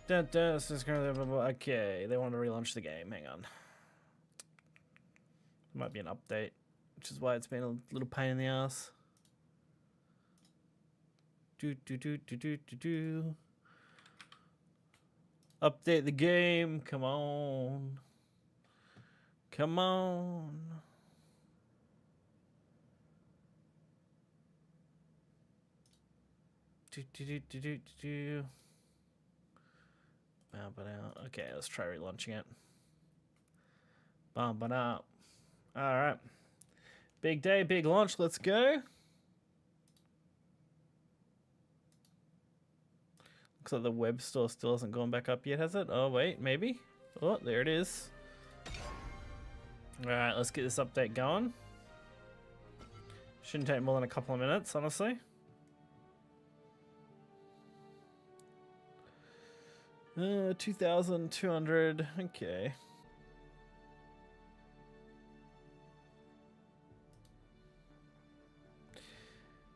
Dun, dun, this is currently blah, blah, blah. Okay, they want to relaunch the game. Hang on. Might be an update, which is why it's been a little pain in the ass. Do. Update the game. Come on. Come on. Do. Okay, let's try relaunching it. Bum, up. All right. Big day, big launch. Let's go. Looks like the web store still hasn't gone back up yet, has it? Oh, wait, maybe. Oh, there it is. All right, let's get this update going. Shouldn't take more than a couple of minutes, honestly. 2,200. Okay.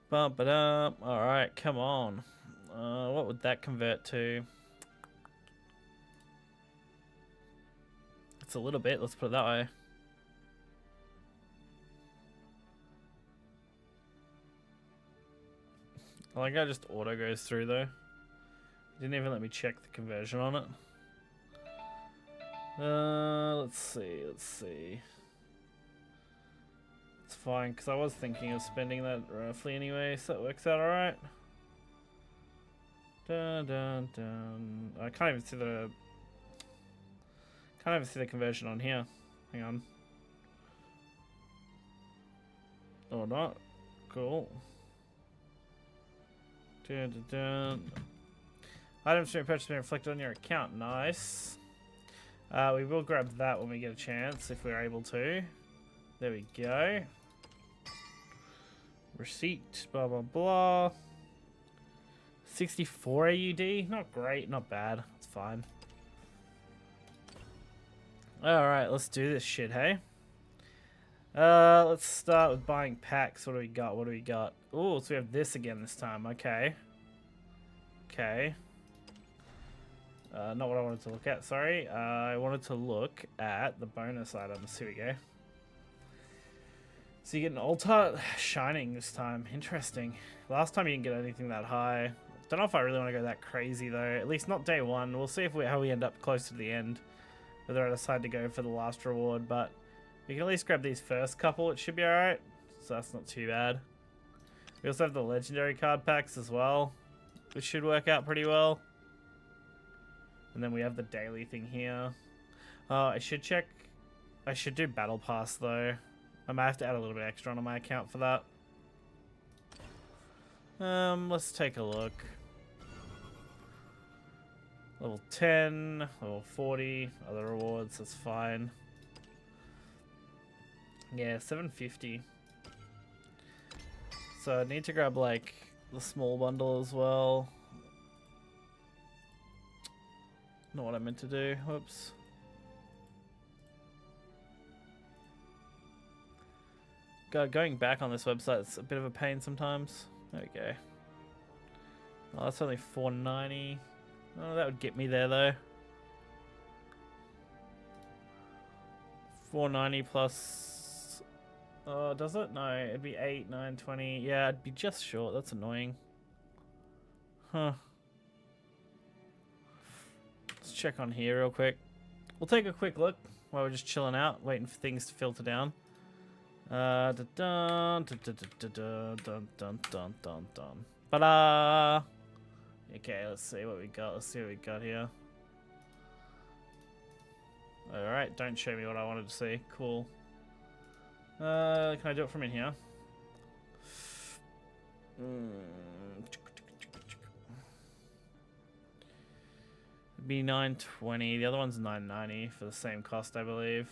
Bump it up. All right, come on. What would that convert to? It's a little bit. Let's put it that way. I like how just auto goes through though. Didn't even let me check the conversion on it. Let's see. It's fine, because I was thinking of spending that roughly anyway, so that works out alright. Dun dun dun. I can't even see the conversion on here. Hang on. Or not. Cool. Dun dun dun. Items to be purchased being reflected on your account. Nice. We will grab that when we get a chance, if we're able to. There we go. Receipt, blah, blah, blah. 64 AUD. Not great, not bad. It's fine. Alright, let's do this shit, hey? Let's start with buying packs. What do we got? Oh, so we have this again this time. Okay. Okay. Not what I wanted to look at, sorry. I wanted to look at the bonus items. Here we go. So you get an Altar Shining this time. Interesting. Last time you didn't get anything that high. Don't know if I really want to go that crazy though. At least not day one. We'll see how we end up close to the end. Whether I decide to go for the last reward. But we can at least grab these first couple. It should be alright. So that's not too bad. We also have the legendary card packs as well, which should work out pretty well. And then we have the daily thing here. I should check. I should do Battle Pass though. I might have to add a little bit extra on my account for that. Let's take a look. Level 10, level 40, other rewards, that's fine. Yeah, 750. So I need to grab like the small bundle as well. Not what I meant to do. Whoops. God, going back on this website is a bit of a pain sometimes. There we go. Oh, that's only $4.90. Oh, that would get me there though. $4.90 plus. Oh, does it? No, it'd be $8, $9, $20. Yeah, I'd be just short. That's annoying. Huh. Let's check on here real quick. We'll take a quick look while we're just chilling out, waiting for things to filter down. Dun dun dun dun dun dun dun. Ba-da! Okay, let's see what we got. Let's see what we got here. Alright, don't show me what I wanted to see. Cool. Can I do it from in here? It'd be $9.20. The other one's $9.90 for the same cost, I believe.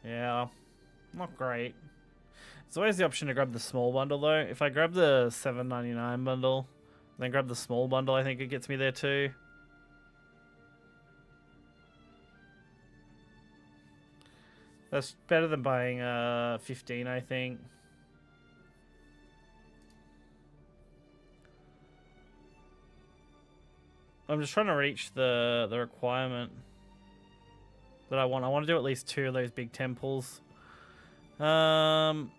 Yeah, not great. There's always the option to grab the small bundle though. If I grab the $7.99 bundle, then grab the small bundle, I think it gets me there too. That's better than buying 15, I think. I'm just trying to reach the requirement that I want. I want to do at least 2 of those big temples. Dun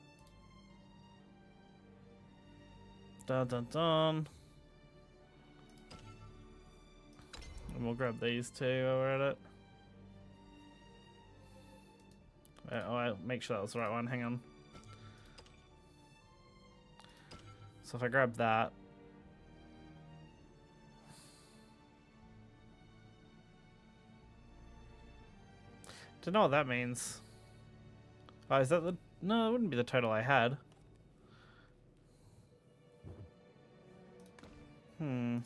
dun dun. And we'll grab these 2 while we're at it. I'll make sure that was the right one. Hang on. So if I grab that. Don't know what that means. Oh, is that the... No, it wouldn't be the total I had. I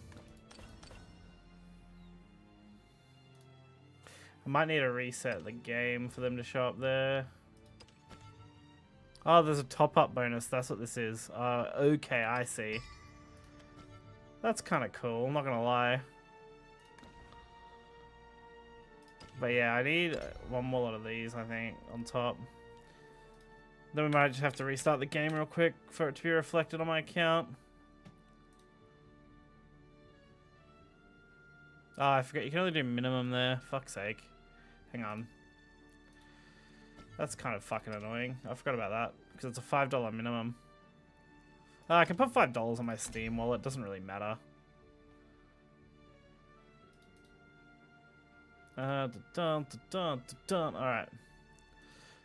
might need to reset the game for them to show up there. Oh, there's a top-up bonus. That's what this is. Okay, I see. That's kind of cool. I'm not going to lie. But yeah, I need one more lot of these, I think, on top. Then we might just have to restart the game real quick for it to be reflected on my account. Oh, I forgot. You can only do minimum there. Fuck's sake. Hang on. That's kind of fucking annoying. I forgot about that. Because it's a $5 minimum. I can put $5 on my Steam wallet. It doesn't really matter. Alright.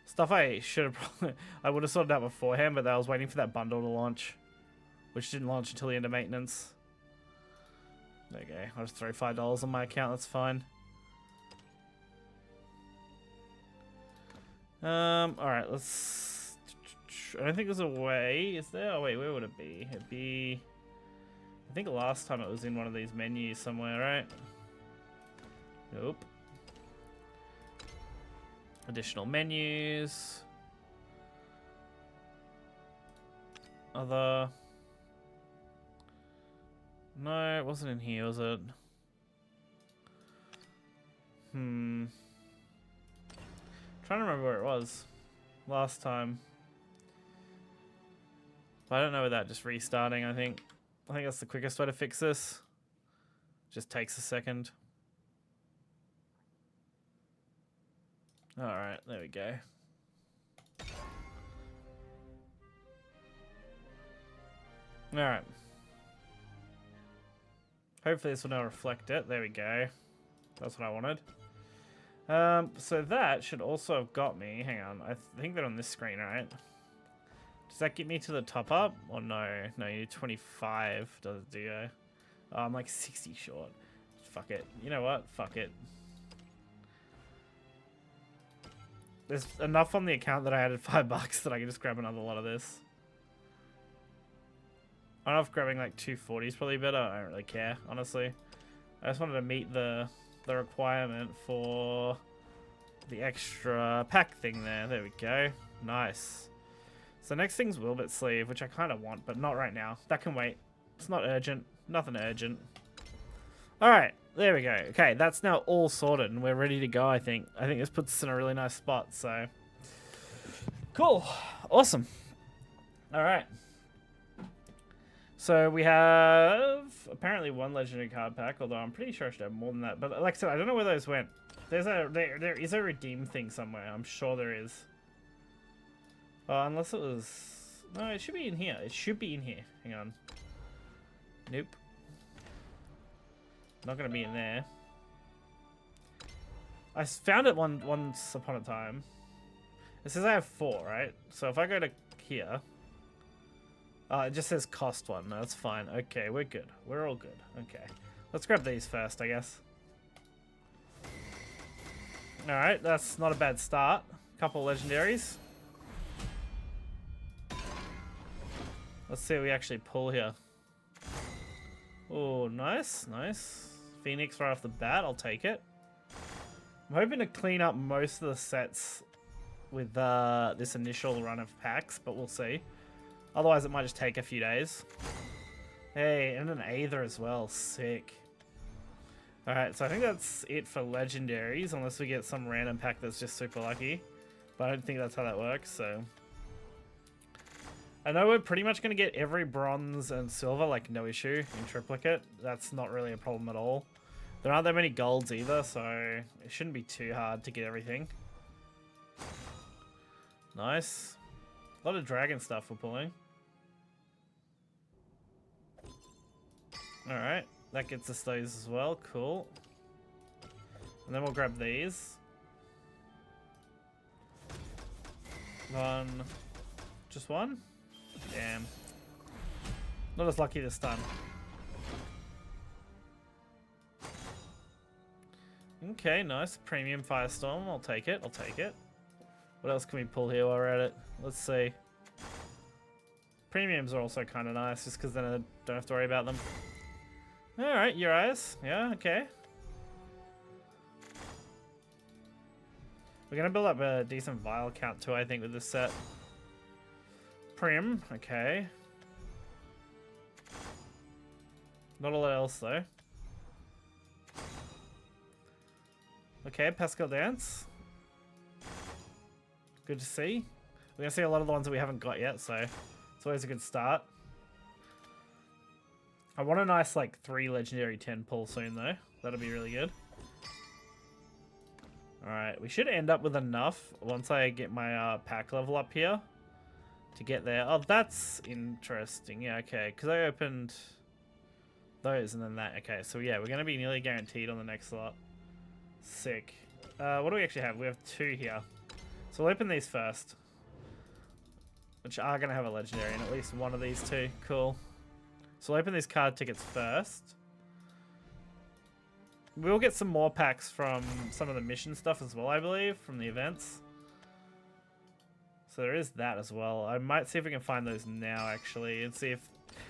Stuff I should have probably... I would have sorted out beforehand, but I was waiting for that bundle to launch. Which didn't launch until the end of maintenance. There you go. I'll just throw $5 on my account. That's fine. Alright, let's... I don't think there's a way. Is there? Oh, wait, where would it be? It'd be... I think last time it was in one of these menus somewhere, right? Nope. Additional menus. Other... No, it wasn't in here, was it? Trying to remember where it was last time. But I don't know without just restarting, I think that's the quickest way to fix this. Just takes a second. Alright, there we go. Alright. Hopefully this will now reflect it. There we go. That's what I wanted. So that should also have got me. Hang on. I think they're on this screen, right? Does that get me to the top up? Or no? No, you need 25. Does it do? Oh, I'm like 60 short. Fuck it. You know what? Fuck it. There's enough on the account that I added $5 that I can just grab another lot of this. I don't know if grabbing like 240 is probably better. I don't really care, honestly. I just wanted to meet the requirement for the extra pack thing there. There we go. Nice. So next thing's Wilbert Sleeve, which I kind of want, but not right now. That can wait. It's not urgent. Nothing urgent. Alright, there we go. Okay, that's now all sorted, and we're ready to go, I think. I think this puts us in a really nice spot, so... Cool. Awesome. Alright. So we have apparently 1 legendary card pack, although I'm pretty sure I should have more than that. But like I said, I don't know where those went. There is a redeem thing somewhere. I'm sure there is. Unless it was... No, it should be in here. It should be in here. Hang on. Nope. Not going to be in there. I found it once upon a time. It says I have 4, right? So if I go to here... it just says cost 1. No, that's fine. Okay, we're good. We're all good. Okay. Let's grab these first, I guess. Alright, that's not a bad start. Couple legendaries. Let's see what we actually pull here. Oh, nice. Nice. Phoenix right off the bat. I'll take it. I'm hoping to clean up most of the sets with this initial run of packs, but we'll see. Otherwise, it might just take a few days. Hey, and an Aether as well. Sick. Alright, so I think that's it for legendaries, unless we get some random pack that's just super lucky. But I don't think that's how that works, so... I know we're pretty much going to get every bronze and silver, like, no issue in triplicate. That's not really a problem at all. There aren't that many golds either, so it shouldn't be too hard to get everything. Nice. A lot of dragon stuff we're pulling. Alright, that gets us those as well. Cool. And then we'll grab these. One. Just one? Damn. Not as lucky this time. Okay, nice. Premium Firestorm. I'll take it. I'll take it. What else can we pull here while we're at it? Let's see. Premiums are also kind of nice, just because then I don't have to worry about them. Alright, your eyes. Yeah, okay. We're going to build up a decent vial count too, I think, with this set. Prim, okay. Not a lot else, though. Okay, Pascal Dance. Good to see. We're going to see a lot of the ones that we haven't got yet, so it's always a good start. I want a nice, like, 3 Legendary 10 pull soon, though. That'll be really good. Alright, we should end up with enough once I get my pack level up here to get there. Oh, that's interesting. Yeah, okay, because I opened those and then that. Okay, so yeah, we're going to be nearly guaranteed on the next lot. Sick. What do we actually have? We have 2 here. So we'll open these first, which are going to have a legendary in at least one of these 2. Cool. So we'll open these card tickets first. We'll get some more packs from some of the mission stuff as well, I believe, from the events. So there is that as well. I might see if we can find those now, actually, and see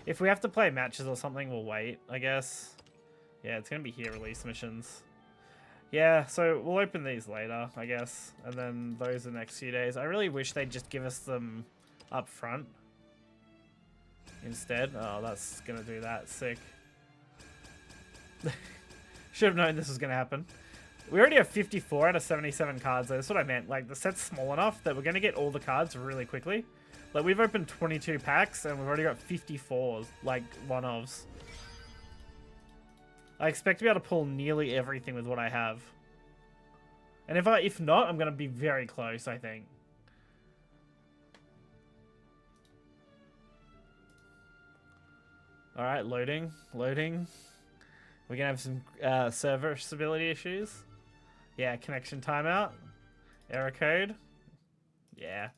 if we have to play matches or something, we'll wait, I guess. Yeah, it's going to be here, release missions. Yeah, so we'll open these later, I guess, and then those the next few days. I really wish they'd just give us them up front instead. Oh, that's going to do that. Sick. Should have known this was going to happen. We already have 54 out of 77 cards, though. That's what I meant. Like, the set's small enough that we're going to get all the cards really quickly. Like, we've opened 22 packs, and we've already got 54s, like, one-ofs. I expect to be able to pull nearly everything with what I have. And if not, I'm going to be very close, I think. Alright, loading. Loading. We're going to have some server stability issues. Yeah, connection timeout. Error code. Yeah.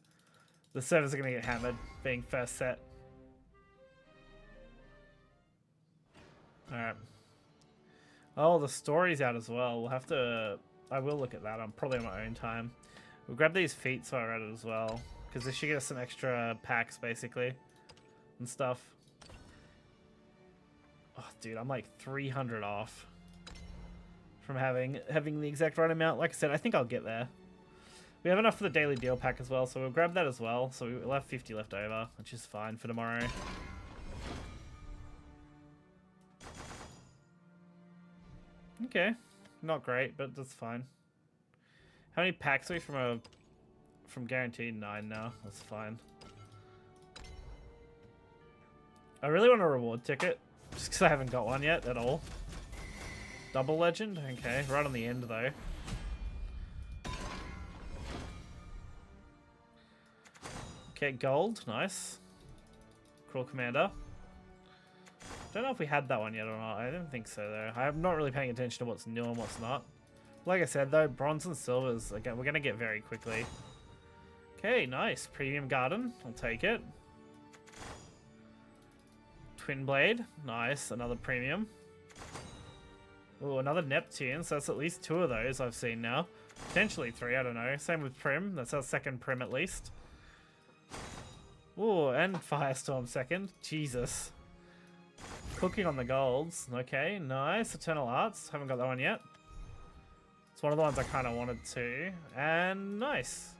The servers are going to get hammered, being first set. Alright. Oh, the story's out as well. We'll have to... I will look at that. I'm probably on my own time. We'll grab these feats while we're at it as well, because this should get us some extra packs, basically, and stuff. Oh, dude, I'm like 300 off from having the exact right amount. Like I said, I think I'll get there. We have enough for the daily deal pack as well, so we'll grab that as well. So we'll have 50 left over, which is fine for tomorrow. Okay, not great, but that's fine. How many packs are we from guaranteed? 9 now. That's fine. I really want a reward ticket. Just because I haven't got one yet at all. Double legend? Okay, right on the end though. Okay, gold. Nice. Cruel Commander. Don't know if we had that one yet or not. I don't think so though. I'm not really paying attention to what's new and what's not. Like I said though, bronze and silvers, again, we're going to get very quickly. Okay, nice. Premium Garden. I'll take it. Twin Blade. Nice. Another premium. Oh, another Neptune. So that's at least 2 of those I've seen now. Potentially 3. I don't know. Same with Prim. That's our second Prim at least. Oh, and Firestorm second. Jesus. Cooking on the golds. Okay, nice. Eternal Arts. Haven't got that one yet. It's one of the ones I kind of wanted to. And nice.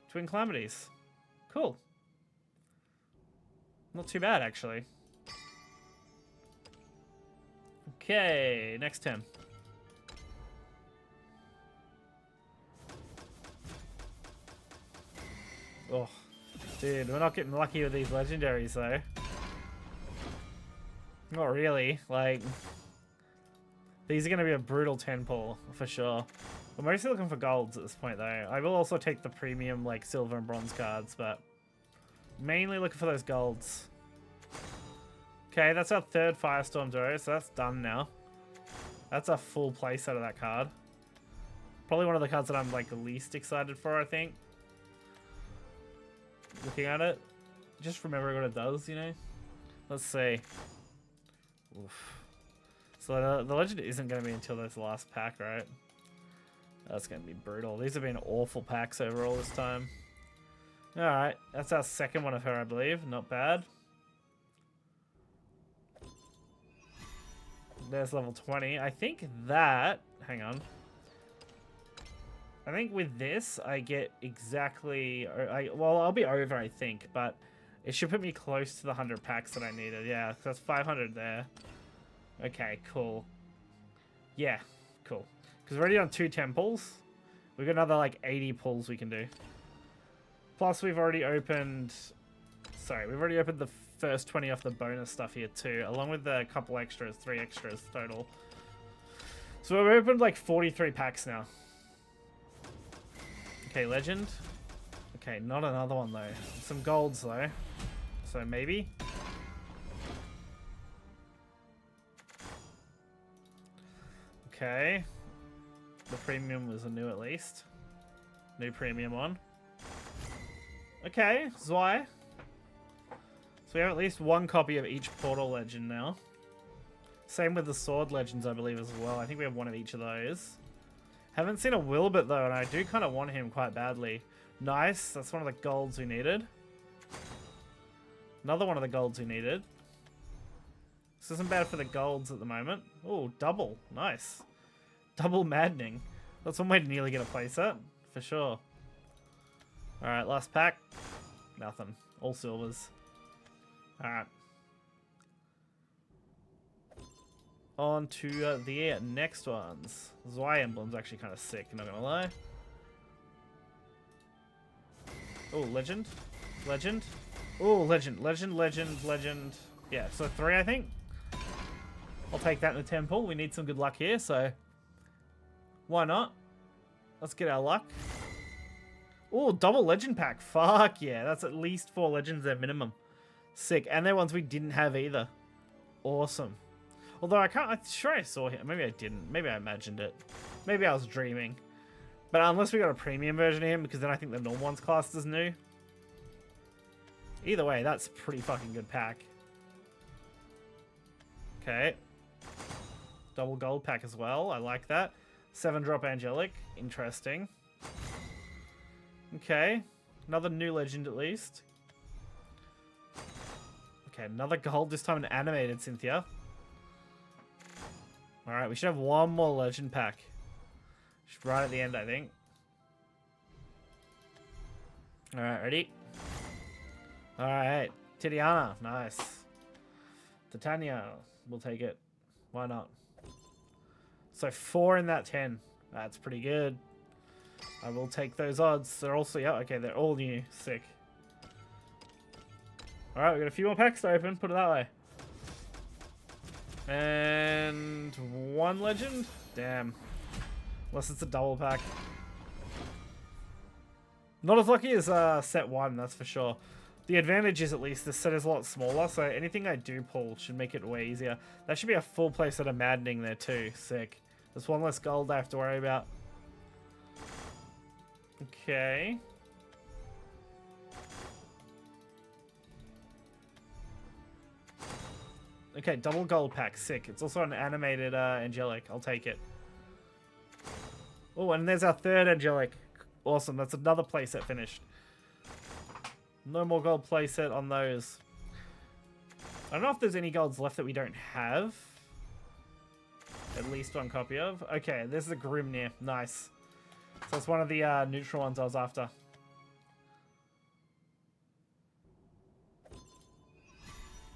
Twin Calamities. Cool. Not too bad, actually. Okay, next 10. Oh, dude, we're not getting lucky with these legendaries, though. Not really. Like, These are going to be a brutal 10 pull for sure. We're mostly looking for golds at this point though. I will also take the premium like silver and bronze cards, but mainly looking for those golds. Okay, that's our third Firestorm Duo, so that's done now. That's a full playset of that card. Probably one of the cards that I'm like least excited for, I think. Looking at it. Just remembering what it does, you know? Let's see. Oof. So the legend isn't going to be until this last pack, right? That's going to be brutal. These have been awful packs over all this time. Alright, that's our second one of her, I believe. Not bad. There's level 20. I think that... Hang on. I think with this, I get exactly... well, I'll be over, I think, but it should put me close to the 100 packs that I needed. Yeah, so that's 500 there. Okay, cool. Yeah, cool. Because we're already on 2 temples. We've got another, like, 80 pulls we can do. Plus, we've already opened... Sorry, we've already opened the first 20 off the bonus stuff here, too. Along with the couple extras, 3 extras total. So we've opened, like, 43 packs now. Okay, legend. Okay, not another one, though. Some golds, though. So, maybe... Okay. The premium was a new at least. New premium one. Okay, Zwei. So we have at least one copy of each portal legend now. Same with the sword legends, I believe, as well. I think we have one of each of those. Haven't seen a Wilbert, though, and I do kind of want him quite badly. Nice. That's one of the golds we needed. Another one of the golds we needed. This isn't bad for the golds at the moment. Oh, double. Nice. Double maddening. That's one way to nearly get a playset. For sure. Alright, last pack. Nothing. All silvers. Alright. On to the next ones. Zwei emblem's actually kind of sick, not gonna lie. Oh, legend. Legend. Oh, legend. Legend, legend, legend. Yeah, so 3, I think. I'll take that in the temple. We need some good luck here, so why not? Let's get our luck. Oh, double legend pack. Fuck yeah. That's at least 4 legends there minimum. Sick. And they're ones we didn't have either. Awesome. Although I'm sure I saw him. Maybe I didn't. Maybe I imagined it. Maybe I was dreaming. But unless we got a premium version of him, because then I think the normal one's classed as new. Either way, that's a pretty fucking good pack. Okay. Double gold pack as well. I like that. 7-drop angelic. Interesting. Okay. Another new legend at least. Okay, another gold. This time an animated Cynthia. Alright, we should have one more legend pack. Right at the end, I think. Alright, ready? Alright. Titiana. Nice. Titania. We'll take it. Why not? So 4 in that 10. That's pretty good. I will take those odds. They're also... Yeah, okay, they're all new. Sick. Alright, we got a few more packs to open. Put it that way. And 1 legend? Damn. Unless it's a double pack. Not as lucky as set 1, that's for sure. The advantage is at least this set is a lot smaller, so anything I do pull should make it way easier. That should be a full playset of maddening there too. Sick. There's 1 less gold I have to worry about. Okay. Okay, double gold pack. Sick. It's also an animated angelic. I'll take it. Oh, and there's our 3rd angelic. Awesome. That's another playset finished. No more gold playset on those. I don't know if there's any golds left that we don't have. At least 1 copy of. Okay, there's the Grimnir. Nice. So it's one of the neutral ones I was after.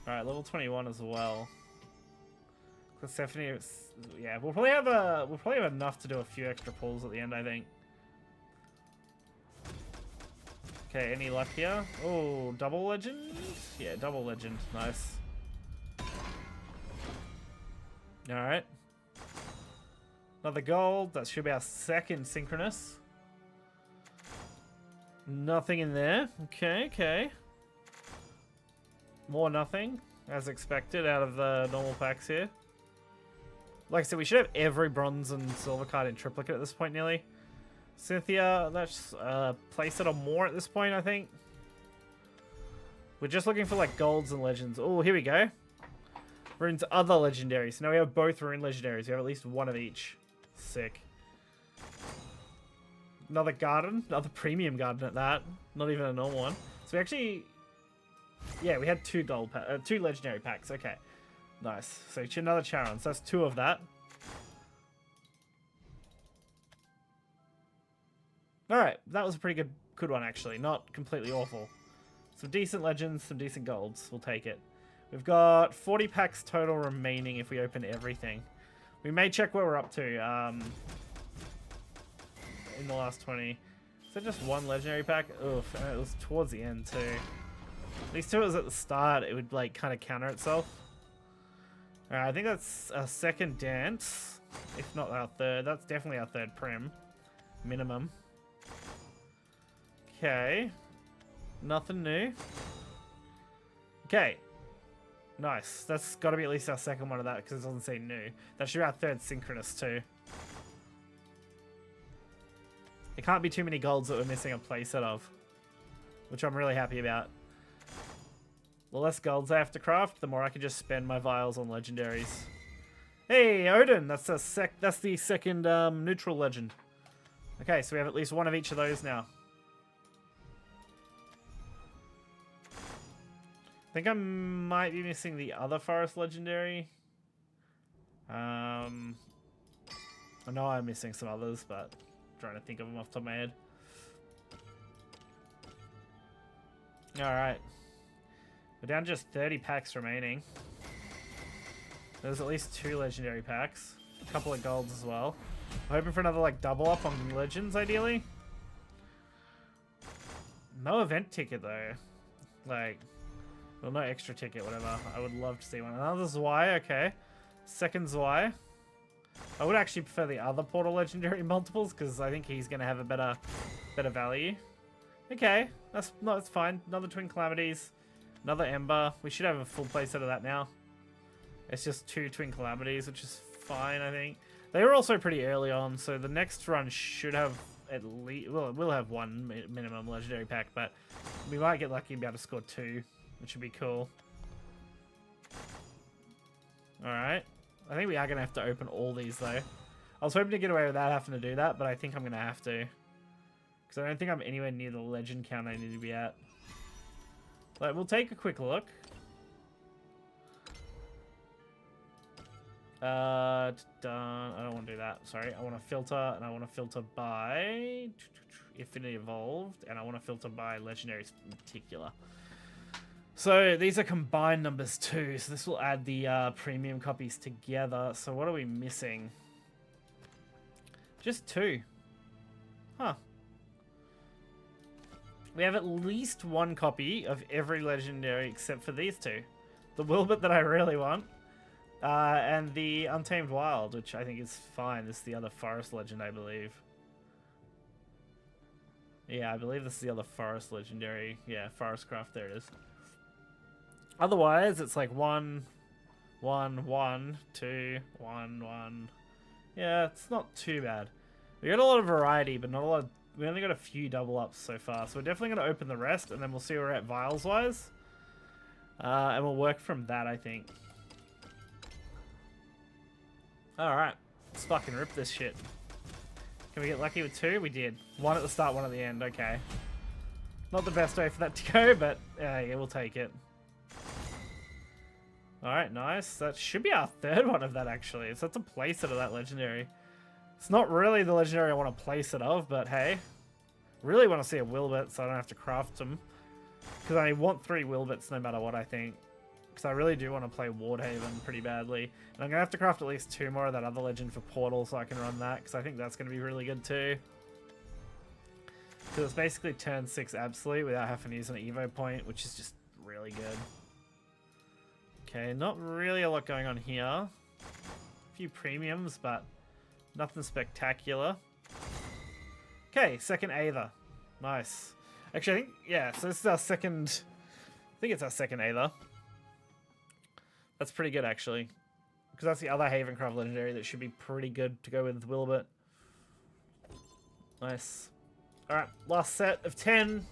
Alright, level 21 as well. Persephone, yeah, we'll probably have enough to do a few extra pulls at the end, I think. Okay, any luck here? Oh, double legend? Yeah, double legend. Nice. Alright. Another gold. That should be our second synchronous. Nothing in there. Okay, okay. More nothing, as expected, out of the normal packs here. Like I said, we should have every bronze and silver card in triplicate at this point, nearly. Cynthia, that's place it on more at this point, I think. We're just looking for like golds and legends. Oh, here we go. Runes other legendaries. So now we have both rune legendaries. We have at least one of each. Sick. Another garden. Another premium garden at that. Not even a normal one. So we actually... Yeah, we had two legendary packs. Okay. Nice. So another Charon. So that's 2 of that. Alright. That was a pretty good one, actually. Not completely awful. Some decent legends, some decent golds. We'll take it. We've got 40 packs total remaining if we open everything. We may check where we're up to in the last 20. Is that just one legendary pack? Oof, and it was towards the end too. At least if it was at the start, it would like kind of counter itself. Alright, I think that's our second dance. If not our third. That's definitely our third prim. Minimum. Okay. Nothing new. Okay. Nice. That's got to be at least our second one of that because it doesn't say new. That should be our third synchronous too. There can't be too many golds that we're missing a playset of, which I'm really happy about. The less golds I have to craft, the more I can just spend my vials on legendaries. Hey, Odin! That's the second neutral legend. Okay, so we have at least one of each of those now. I think I might be missing the other forest legendary. I know I'm missing some others, but I'm trying to think of them off the top of my head. Alright. We're down to just 30 packs remaining. There's at least 2 legendary packs. A couple of golds as well. I'm hoping for another like double up on legends, ideally. No event ticket though. Like... Well, no extra ticket, whatever. I would love to see one. Another Zwei, okay. Second Zwei. I would actually prefer the other Portal Legendary multiples because I think he's going to have a better value. Okay, that's fine. Another Twin Calamities. Another Ember. We should have a full playset of that now. It's just 2 Twin Calamities, which is fine, I think. They were also pretty early on, so the next run should have at least... Well, we'll have 1 minimum Legendary pack, but we might get lucky and be able to score 2. Which would be cool. Alright. I think we are going to have to open all these, though. I was hoping to get away without having to do that, but I think I'm going to have to. Because I don't think I'm anywhere near the legend count I need to be at. But we'll take a quick look. Done. I don't want to do that. Sorry. I want to filter, and I want to filter by Infinity Evolved, and I want to filter by Legendaries in particular. So these are combined numbers too, so this will add the premium copies together. So what are we missing? Just 2. Huh. We have at least 1 copy of every legendary except for these 2. The Wilbert that I really want, and the Untamed Wild, which I think is fine. This is the other forest legend, I believe. Yeah, I believe this is the other forest legendary. Yeah, Forest Craft, there it is. Otherwise, it's like 1, 1, 1, 2, 1, 1. Yeah, it's not too bad. We got a lot of variety, but not a lot of... We only got a few double ups so far, so we're definitely going to open the rest, and then we'll see where we're at vials-wise. And we'll work from that, I think. Alright. Let's fucking rip this shit. Can we get lucky with 2? We did. 1 at the start, 1 at the end. Okay. Not the best way for that to go, but yeah, we'll take it. Alright, nice. That should be our third one of that, actually. So that's a playset of that legendary. It's not really the legendary I want to place it of, but hey. Really want to see a Wilbert so I don't have to craft them. Because I want 3 Wilberts no matter what, I think. Because I really do want to play Wardhaven pretty badly. And I'm going to have to craft at least 2 more of that other legend for Portal so I can run that. Because I think that's going to be really good too. Because it's basically turn 6 Absolute without having to use an Evo point, which is just really good. Okay, not really a lot going on here. A few premiums, but Nothing spectacular. Okay, second Aether. Nice. Actually, I think, yeah, so this is our second... I think it's our second Aether. That's pretty good, actually. Because that's the other Havencraft legendary that should be pretty good to go with Wilbert. Nice. Alright, last set of 10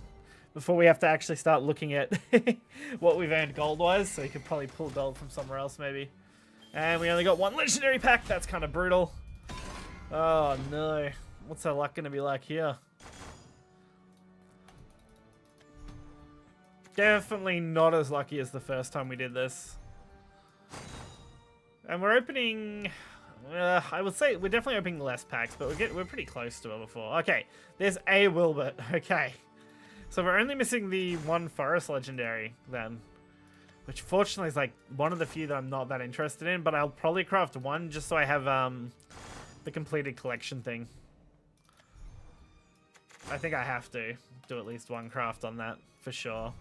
before we have to actually start looking at what we've earned gold-wise. So you could probably pull gold from somewhere else, maybe. And we only got one legendary pack. That's kind of brutal. Oh, no. What's our luck going to be like here? Definitely not as lucky as the first time we did this. And we're opening... I would say we're definitely opening less packs, but we're pretty close to it before. Okay, there's a Wilbert. Okay. So we're only missing the one Forest Legendary then. Which fortunately is like one of the few that I'm not that interested in, but I'll probably craft one just so I have the completed collection thing. I think I have to do at least one craft on that for sure.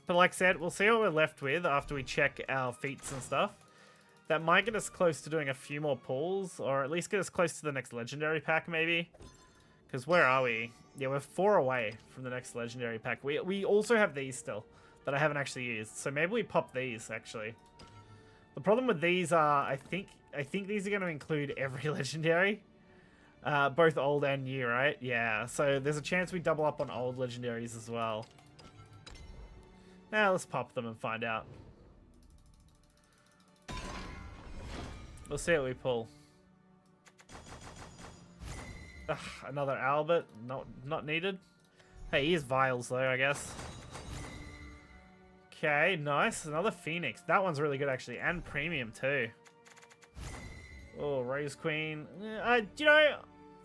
But like I said, we'll see what we're left with after we check our feats and stuff. That might get us close to doing a few more pulls, or at least get us close to the next legendary pack, maybe. Because where are we? Yeah, we're 4 away from the next legendary pack. We also have these still that I haven't actually used, so maybe we pop these actually. The problem with these are, I think these are going to include every legendary, both old and new, right? Yeah, so there's a chance we double up on old legendaries as well. Now let's pop them and find out. We'll see what we pull. Ugh, another Albert, not needed. Hey, he is Vials though, I guess. Okay, nice. Another Phoenix. That one's really good actually, and premium too. Oh, Rose Queen. You know,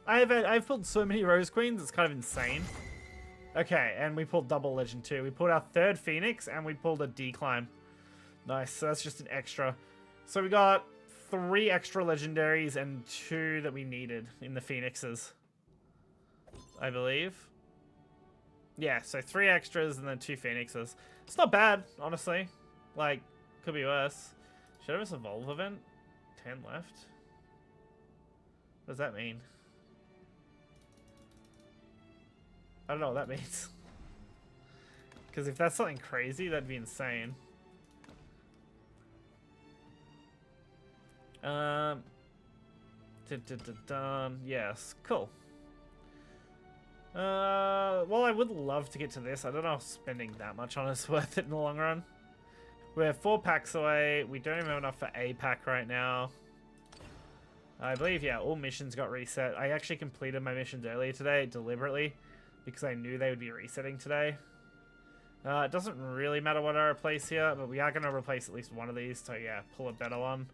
I've pulled so many Rose Queens, it's kind of insane. Okay, and we pulled double legend too. We pulled our third Phoenix and we pulled a Declimb. Nice. So that's just an extra. So we got 3 extra legendaries and 2 that we needed in the Phoenixes, I believe. Yeah, so 3 extras and then 2 Phoenixes. It's not bad, honestly. Like, could be worse. Shadowverse Evolve event? 10 left? What does that mean? I don't know what that means. Because if that's something crazy, that'd be insane. Yes, cool. Well, I would love to get to this. I don't know if spending that much on it's worth it in the long run. We're 4 packs away. We don't even have enough for a pack right now. I believe, yeah, all missions got reset. I actually completed my missions earlier today, deliberately, because I knew they would be resetting today. It doesn't really matter what I replace here, but we are going to replace at least one of these, so yeah, pull a better one.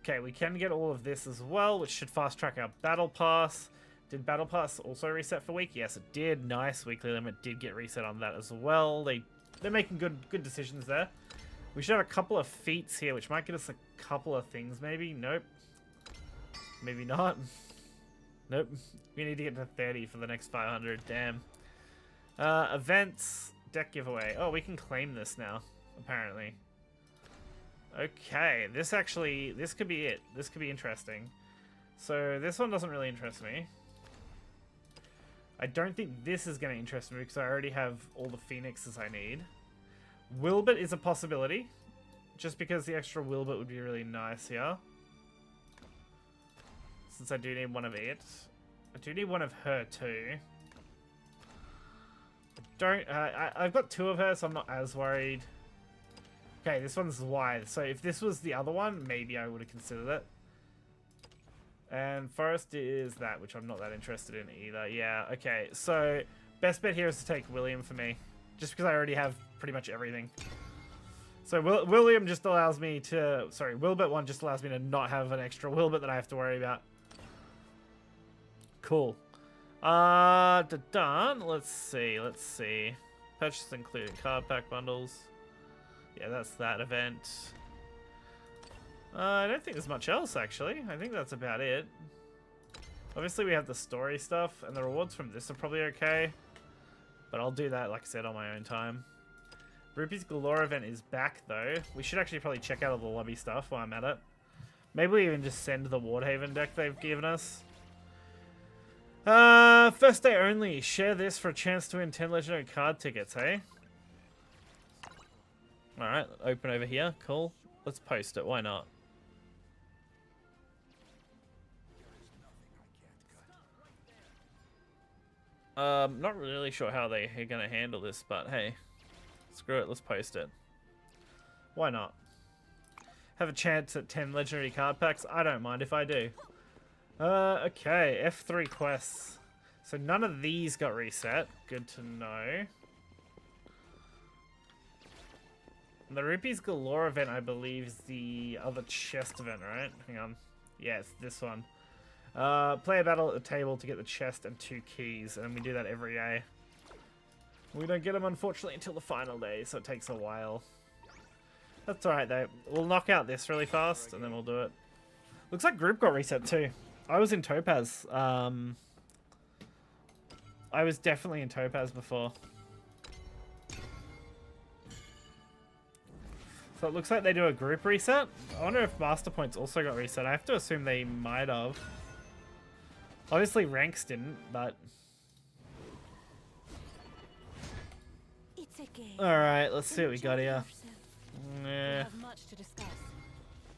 Okay, we can get all of this as well, which should fast track our Battle Pass. Did Battle Pass also reset for week? Yes, it did. Nice. Weekly limit did get reset on that as well. They're making good decisions there. We should have a couple of feats here, which might get us a couple of things, maybe. Nope. Maybe not. Nope. We need to get to 30 for the next 500. Damn. Events. Deck giveaway. Oh, we can claim this now, apparently. Okay, this could be it. This could be interesting. So this one doesn't really interest me. I don't think this is going to interest me because I already have all the Phoenixes I need. Wilbert is a possibility, just because the extra Wilbert would be really nice here. Since I do need one of it. I do need one of her too. I've got 2 of her, so I'm not as worried. Okay, this one's wide. So if this was the other one, maybe I would have considered it. And Forest is that, which I'm not that interested in either. Yeah, okay. So best bet here is to take William for me. Just because I already have pretty much everything. So William just allows me to... Sorry, Wilbert 1 just allows me to not have an extra Wilbert that I have to worry about. Cool. Done. Let's see. Purchase including card pack bundles. Yeah, that's that event. I don't think there's much else, actually. I think that's about it. Obviously, we have the story stuff, and the rewards from this are probably okay. But I'll do that, like I said, on my own time. Rupees Galore event is back, though. We should actually probably check out all the lobby stuff while I'm at it. Maybe we even just send the Wardhaven deck they've given us. First day only. Share this for a chance to win 10 legendary card tickets, hey? Alright, open over here. Cool. Let's post it. Why not? Not really sure how they are going to handle this, but hey. Screw it, let's post it. Why not? Have a chance at 10 legendary card packs? I don't mind if I do. Okay, F3 quests. So none of these got reset. Good to know. And the Rupees Galore event, I believe, is the other chest event, right? Hang on. Yeah, it's this one. Play a battle at the table to get the chest and 2 keys, and we do that every day. We don't get them, unfortunately, until the final day, so it takes a while. That's alright, though. We'll knock out this really fast, and then we'll do it. Looks like group got reset, too. I was in Topaz. I was definitely in Topaz before. So it looks like they do a group reset. I wonder if Master Points also got reset. I have to assume they might have. Obviously ranks didn't, but... Alright, let's see what we got here. Nah.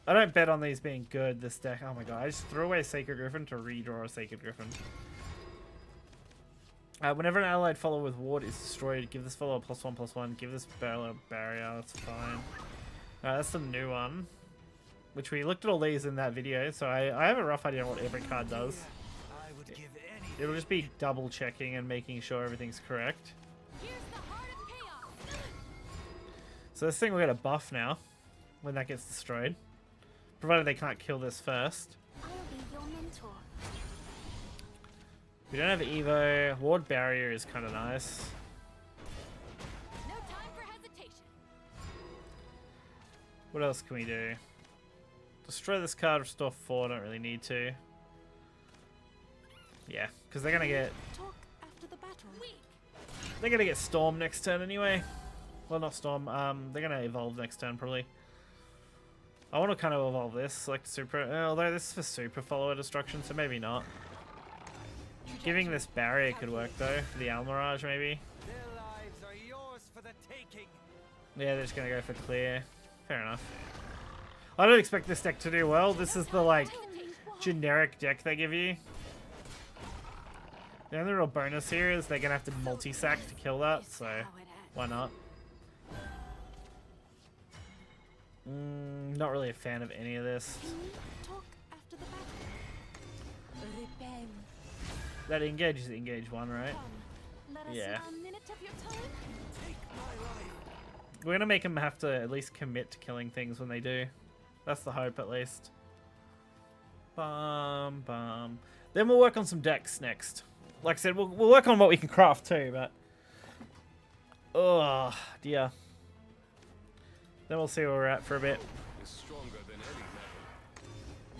I don't bet on these being good, this deck. Oh my god, I just threw away a Sacred Griffin to redraw a Sacred Griffin. Whenever an allied follower with ward is destroyed, give this follower +1/+1. Give this barrel a barrier, that's fine. That's the new one. Which we looked at all these in that video, so I have a rough idea on what every card does. It'll just be double checking and making sure everything's correct. So this thing will get a buff now when that gets destroyed. Provided they can't kill this first. We don't have Evo. Ward barrier is kind of nice. No time for hesitation. What else can we do? Destroy this card, restore 4. Don't really need to. Yeah, because they're gonna get. They're gonna get Storm next turn anyway. Well, not Storm. They're gonna evolve next turn probably. I want to kind of evolve this, select Super. Although this is for Super follower destruction, so maybe not. Giving this barrier could work though for the Almirage maybe. Yeah, they're just gonna go for clear. Fair enough. I don't expect this deck to do well. This is the like generic deck they give you. The only real bonus here is they're gonna have to multi-sack to kill that, so why not? Not really a fan of any of this. That engage is engage 1, right? Yeah. We're gonna make them have to at least commit to killing things when they do. That's the hope, at least. Bum, bum. Then we'll work on some decks next. Like I said, we'll work on what we can craft too, but... Oh, dear. Then we'll see where we're at for a bit.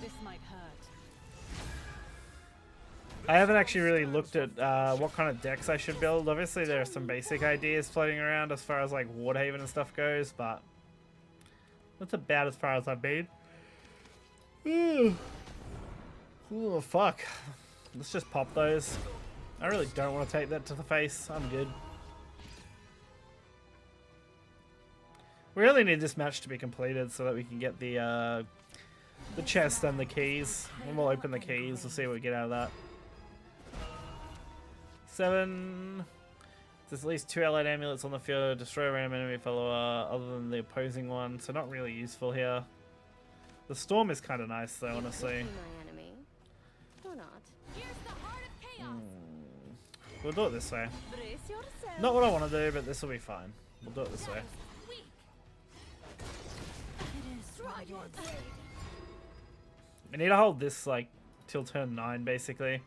This might hurt. I haven't actually really looked at what kind of decks I should build. Obviously, there are some basic ideas floating around as far as like Wardhaven and stuff goes, but that's about as far as I've been. Oh, fuck. Let's just pop those. I really don't want to take that to the face. I'm good. We really need this match to be completed so that we can get the chest and the keys. And we'll open the keys. We'll see what we get out of that. 7. There's at least 2 allied amulets on the field. Destroy a random enemy follower other than the opposing one. So not really useful here. The storm is kind of nice though, honestly. We'll do it this way. Not what I want to do, but this will be fine. We'll do it this way. We need to hold this like till turn 9 basically.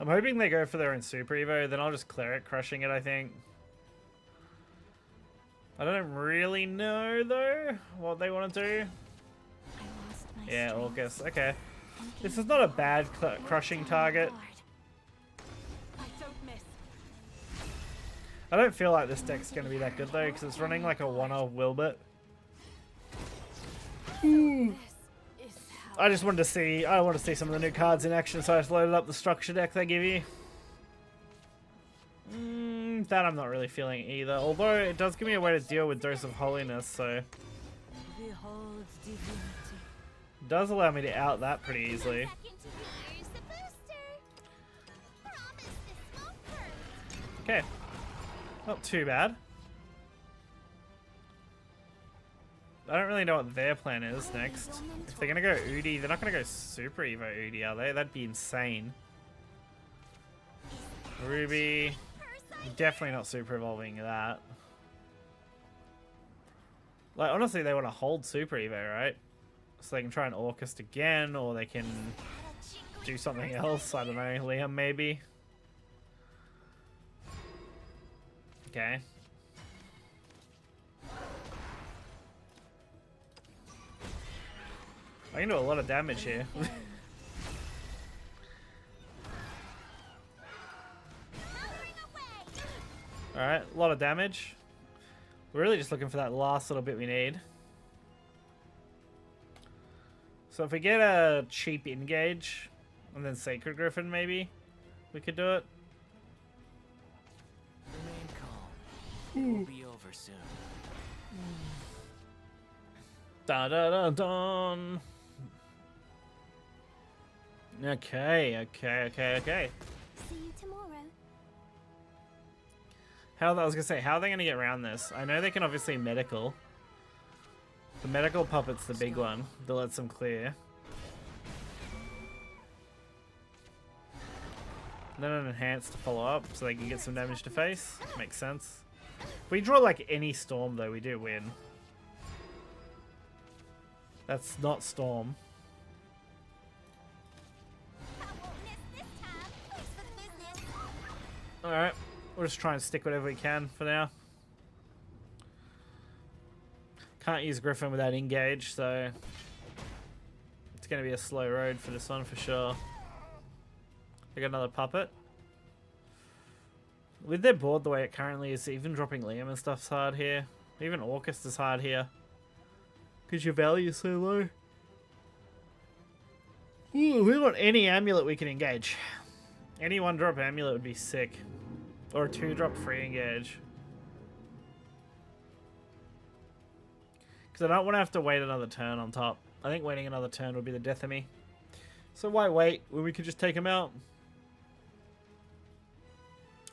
I'm hoping they go for their own Super Evo, then I'll just clear it, crushing it I think. I don't really know though what they want to do. Yeah, August. Okay. This is not a bad crushing target. I don't feel like this deck's going to be that good though, because it's running like a 1-off Wilbert. I just wanted to see. I want to see some of the new cards in action, so I just loaded up the structure deck they give you. That I'm not really feeling either. Although it does give me a way to deal with Dose of Holiness, so Behold divinity. it does allow me to out that pretty easily. Okay, not too bad. I don't really know what their plan is next. If they're gonna go Udi, they're not gonna go Super Evo Udi, are they? That'd be insane. Ruby, definitely not Super Evolving that. Like, honestly, they want to hold Super Evo, right? So they can try and Orcust again, or they can do something else. I don't know, Liam maybe. Okay. I can do a lot of damage here. Alright, a lot of damage. We're really just looking for that last little bit we need. So if we get a cheap engage, and then Sacred Griffin maybe, we could do it. Remain calm. It will be over soon. Da da da don. Okay. See you tomorrow. I was gonna say, how are they gonna get around this? I know they can obviously medical. The medical puppet's the big one that lets them clear. Then an enhance to follow up so they can get some damage to face. Makes sense. If we draw like any storm though, we do win. That's not storm. Alright, we'll just try and stick whatever we can for now. Can't use Griffin without engage, so it's going to be a slow road for this one for sure. I got another puppet. With their board the way it currently is, even dropping Liam and stuff's hard here. Even Orcust is hard here. Because your value is so low. Ooh, we want any amulet we can engage. Any 1-drop amulet would be sick. Or a 2-drop free engage. Because I don't want to have to wait another turn on top. I think waiting another turn would be the death of me. So why wait when we could just take him out?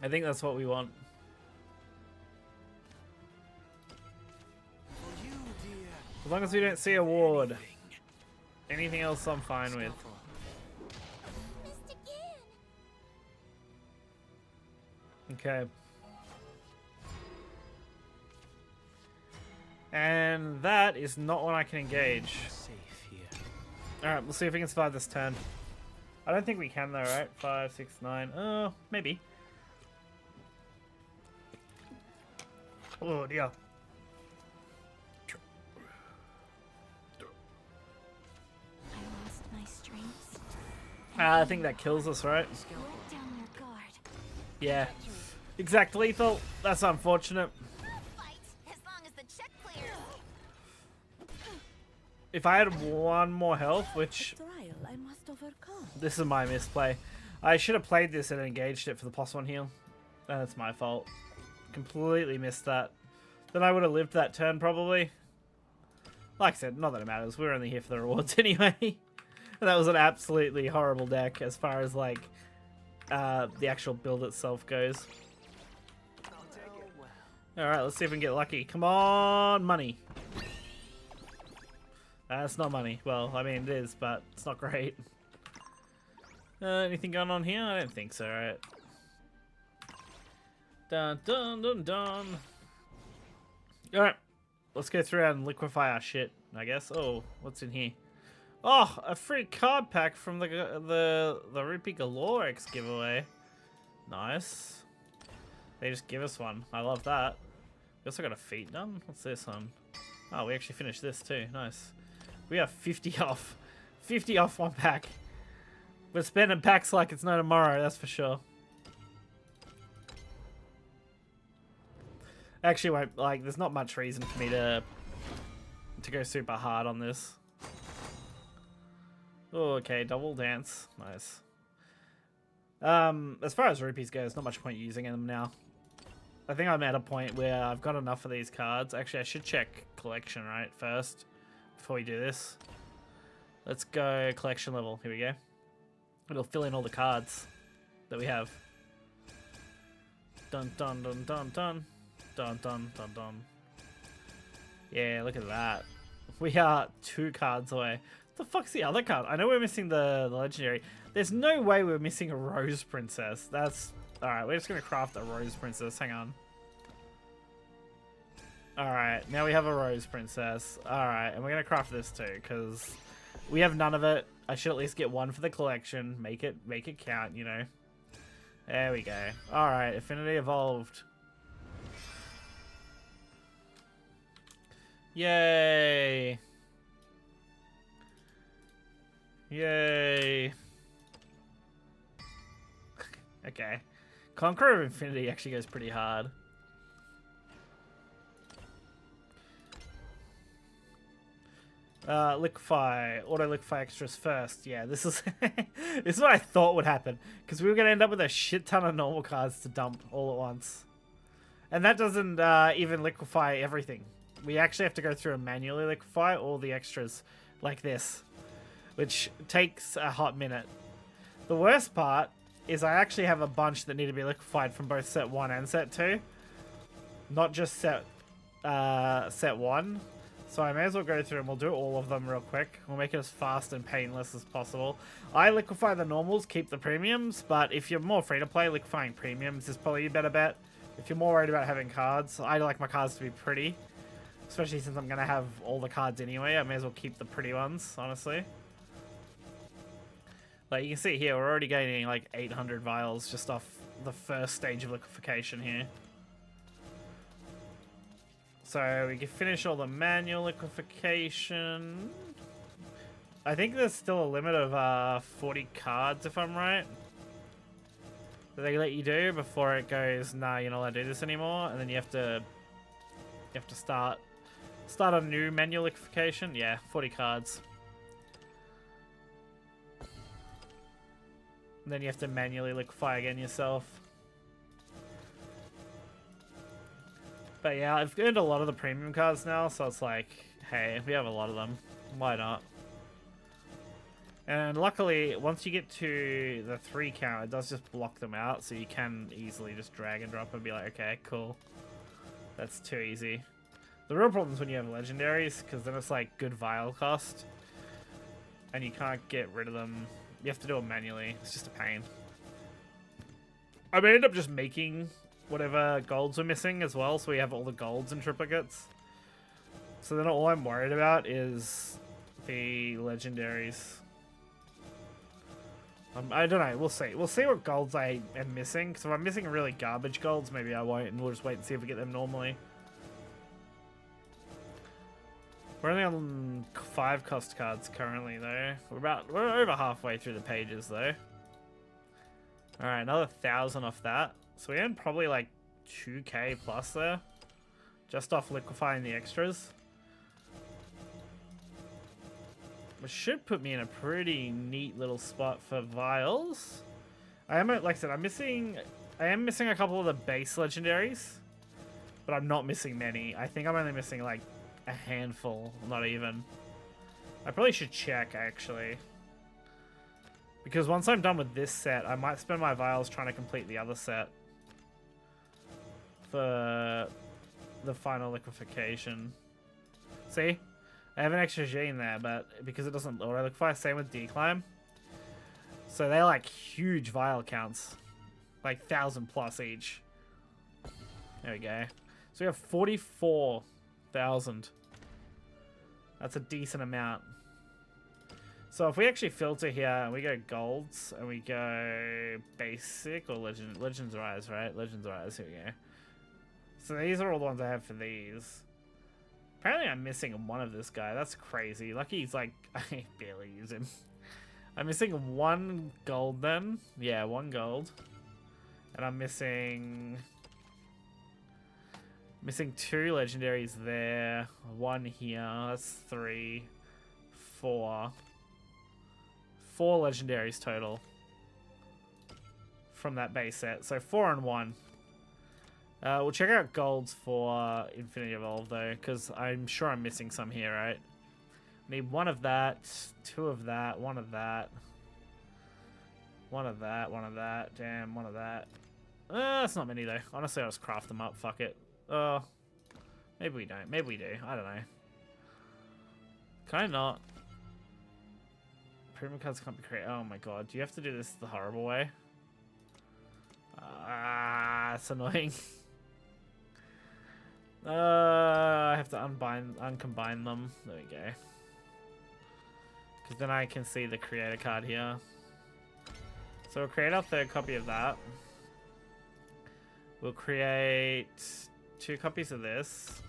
I think that's what we want. As long as we don't see a ward. Anything else I'm fine with. Okay. And that is not one I can engage. Alright, we'll see if we can survive this turn. I don't think we can though, right? 5, 6, 9. Oh, maybe. Oh dear. I lost my strength. I think that kills us, right? Let down your guard. Yeah. Exact lethal. That's unfortunate. Fight as long as the check clears. If I had one more health, which Trial I must overcome. this is my misplay. I should have played this and engaged it for the +1 heal. That's my fault. Completely missed that. Then I would have lived that turn probably. Like I said, not that it matters. We're only here for the rewards anyway. And that was an absolutely horrible deck as far as like the actual build itself goes. Alright, let's see if we can get lucky. Come on, money. That's not money. Well, I mean it is, but it's not great. Anything going on here? I don't think so, right? Dun dun dun dun. Alright, let's go through and liquefy our shit, I guess. Oh, what's in here? Oh, a free card pack from the Rupee Galore X giveaway. Nice. They just give us one. I love that. We also got a feat done. What's this one? Oh, we actually finished this too. Nice. We are 50 off. 50 off one pack. We're spending packs like it's no tomorrow, that's for sure. Actually, won't, like, there's not much reason for me to go super hard on this. Oh, okay, double dance. Nice. As far as rupees go, there's not much point using them now. I think I'm at a point where I've got enough of these cards. Actually, I should check collection, right, first, before we do this. Let's go collection level. Here we go. It'll fill in all the cards that we have. Dun dun dun dun dun. Dun dun dun dun. Yeah, look at that. We are 2 cards away. What the fuck's the other card? I know we're missing the legendary. There's no way we're missing a Rose Princess. That's... Alright, we're just going to craft a Rose Princess. Hang on. Alright, now we have a Rose Princess. Alright, and we're going to craft this too, because we have none of it. I should at least get one for the collection. Make it count, you know. There we go. Alright, Affinity evolved. Yay! Yay! Okay. Conqueror of Infinity actually goes pretty hard. Liquefy. Auto liquefy extras first. Yeah, this is this is what I thought would happen. Because we were going to end up with a shit ton of normal cards to dump all at once. And that doesn't even liquefy everything. We actually have to go through and manually liquefy all the extras like this. Which takes a hot minute. The worst part is I actually have a bunch that need to be liquefied from both set 1 and set 2. Not just set 1. So I may as well go through and we'll do all of them real quick. We'll make it as fast and painless as possible. I liquefy the normals, keep the premiums, but if you're more free to play, liquefying premiums is probably a better bet. If you're more worried about having cards, I like my cards to be pretty. Especially since I'm going to have all the cards anyway, I may as well keep the pretty ones, honestly. Like you can see here, we're already gaining like 800 vials just off the first stage of liquefaction here. So we can finish all the manual liquefaction. I think there's still a limit of 40 cards if I'm right. That they let you do before it goes, nah, you're not allowed to do this anymore, and then you have to start a new manual liquefaction. Yeah, 40 cards. And then you have to manually liquefy again yourself. But yeah, I've earned a lot of the premium cards now, so it's like, hey, we have a lot of them. Why not? And luckily, once you get to the 3 count, it does just block them out, so you can easily just drag and drop and be like, okay, cool. That's too easy. The real problem is when you have legendaries, because then it's like good vial cost. And you can't get rid of them. You have to do it manually. It's just a pain. I may end up just making whatever golds we're missing as well, so we have all the golds and triplicates. So then all I'm worried about is the legendaries. I don't know. We'll see. We'll see what golds I am missing. So if I'm missing really garbage golds, maybe I won't, and we'll just wait and see if we get them normally. We're only on 5 cost cards currently, though. We're over halfway through the pages, though. All right, another 1,000 off that. So we earned probably like 2k plus there, just off liquefying the extras. Which should put me in a pretty neat little spot for vials. I am, like I said, I am missing a couple of the base legendaries, but I'm not missing many. I think I'm only missing like a handful, not even. I probably should check actually, because once I'm done with this set, I might spend my vials trying to complete the other set for the final liquefaction. See? I have an extra gene there, but because it doesn't auto liquefy, same with declimb. So they're like huge vial counts. Like 1,000 plus each. There we go. So we have 44,000. That's a decent amount. So if we actually filter here and we go golds and we go basic or Legends Rise, right? Legends Rise, here we go. So these are all the ones I have for these. Apparently I'm missing one of this guy. That's crazy. Lucky he's like, I barely use him. I'm missing 1 gold then. Yeah, 1 gold. And I'm missing 2 legendaries there. 1 here. That's 3, 4. 4 legendaries total from that base set. So 4 and 1. We'll check out golds for Infinity Evolve though, because I'm sure I'm missing some here, right? Need 1 of that, 2 of that, 1 of that, 1 of that, 1 of that, damn, 1 of that. That's not many though. Honestly, I'll just craft them up, fuck it. Maybe we don't, maybe we do, I don't know. Can I not? Premium cards can't be created. Oh my god, do you have to do this the horrible way? It's annoying. I have to uncombine them. There we go. Because then I can see the creator card here. So we'll create our 3rd copy of that. We'll create 2 copies of this.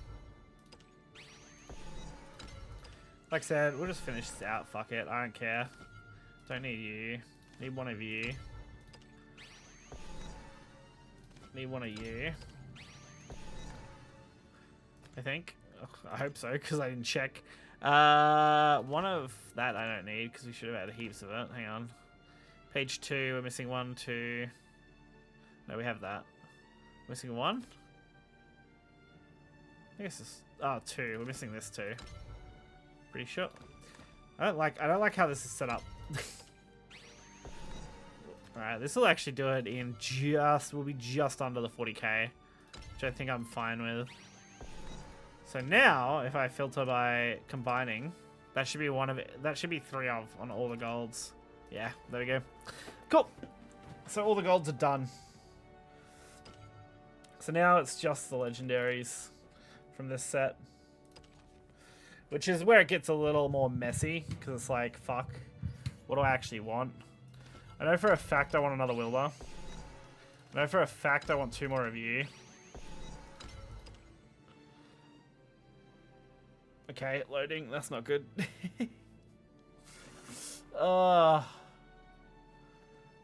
Like I said, we'll just finish this out. Fuck it. I don't care. Don't need you. Need 1 of you. Need 1 of you. I think. Ugh, I hope so, because I didn't check. 1 of that I don't need, because we should have had heaps of it. Hang on. Page 2, we're missing 1, 2. No, we have that. Missing 1? I guess it's... Oh, 2. We're missing this too. Pretty sure. I don't like how this is set up. Alright, this will actually do it in we'll be just under the 40k, which I think I'm fine with. So now, if I filter by combining, that should be 1 of it. That should be 3 of on all the golds. Yeah, there we go. Cool. So all the golds are done. So now it's just the legendaries from this set, which is where it gets a little more messy, because it's like, fuck, what do I actually want? I know for a fact I want another Wilder. I know for a fact I want 2 more of you. Okay, loading. That's not good.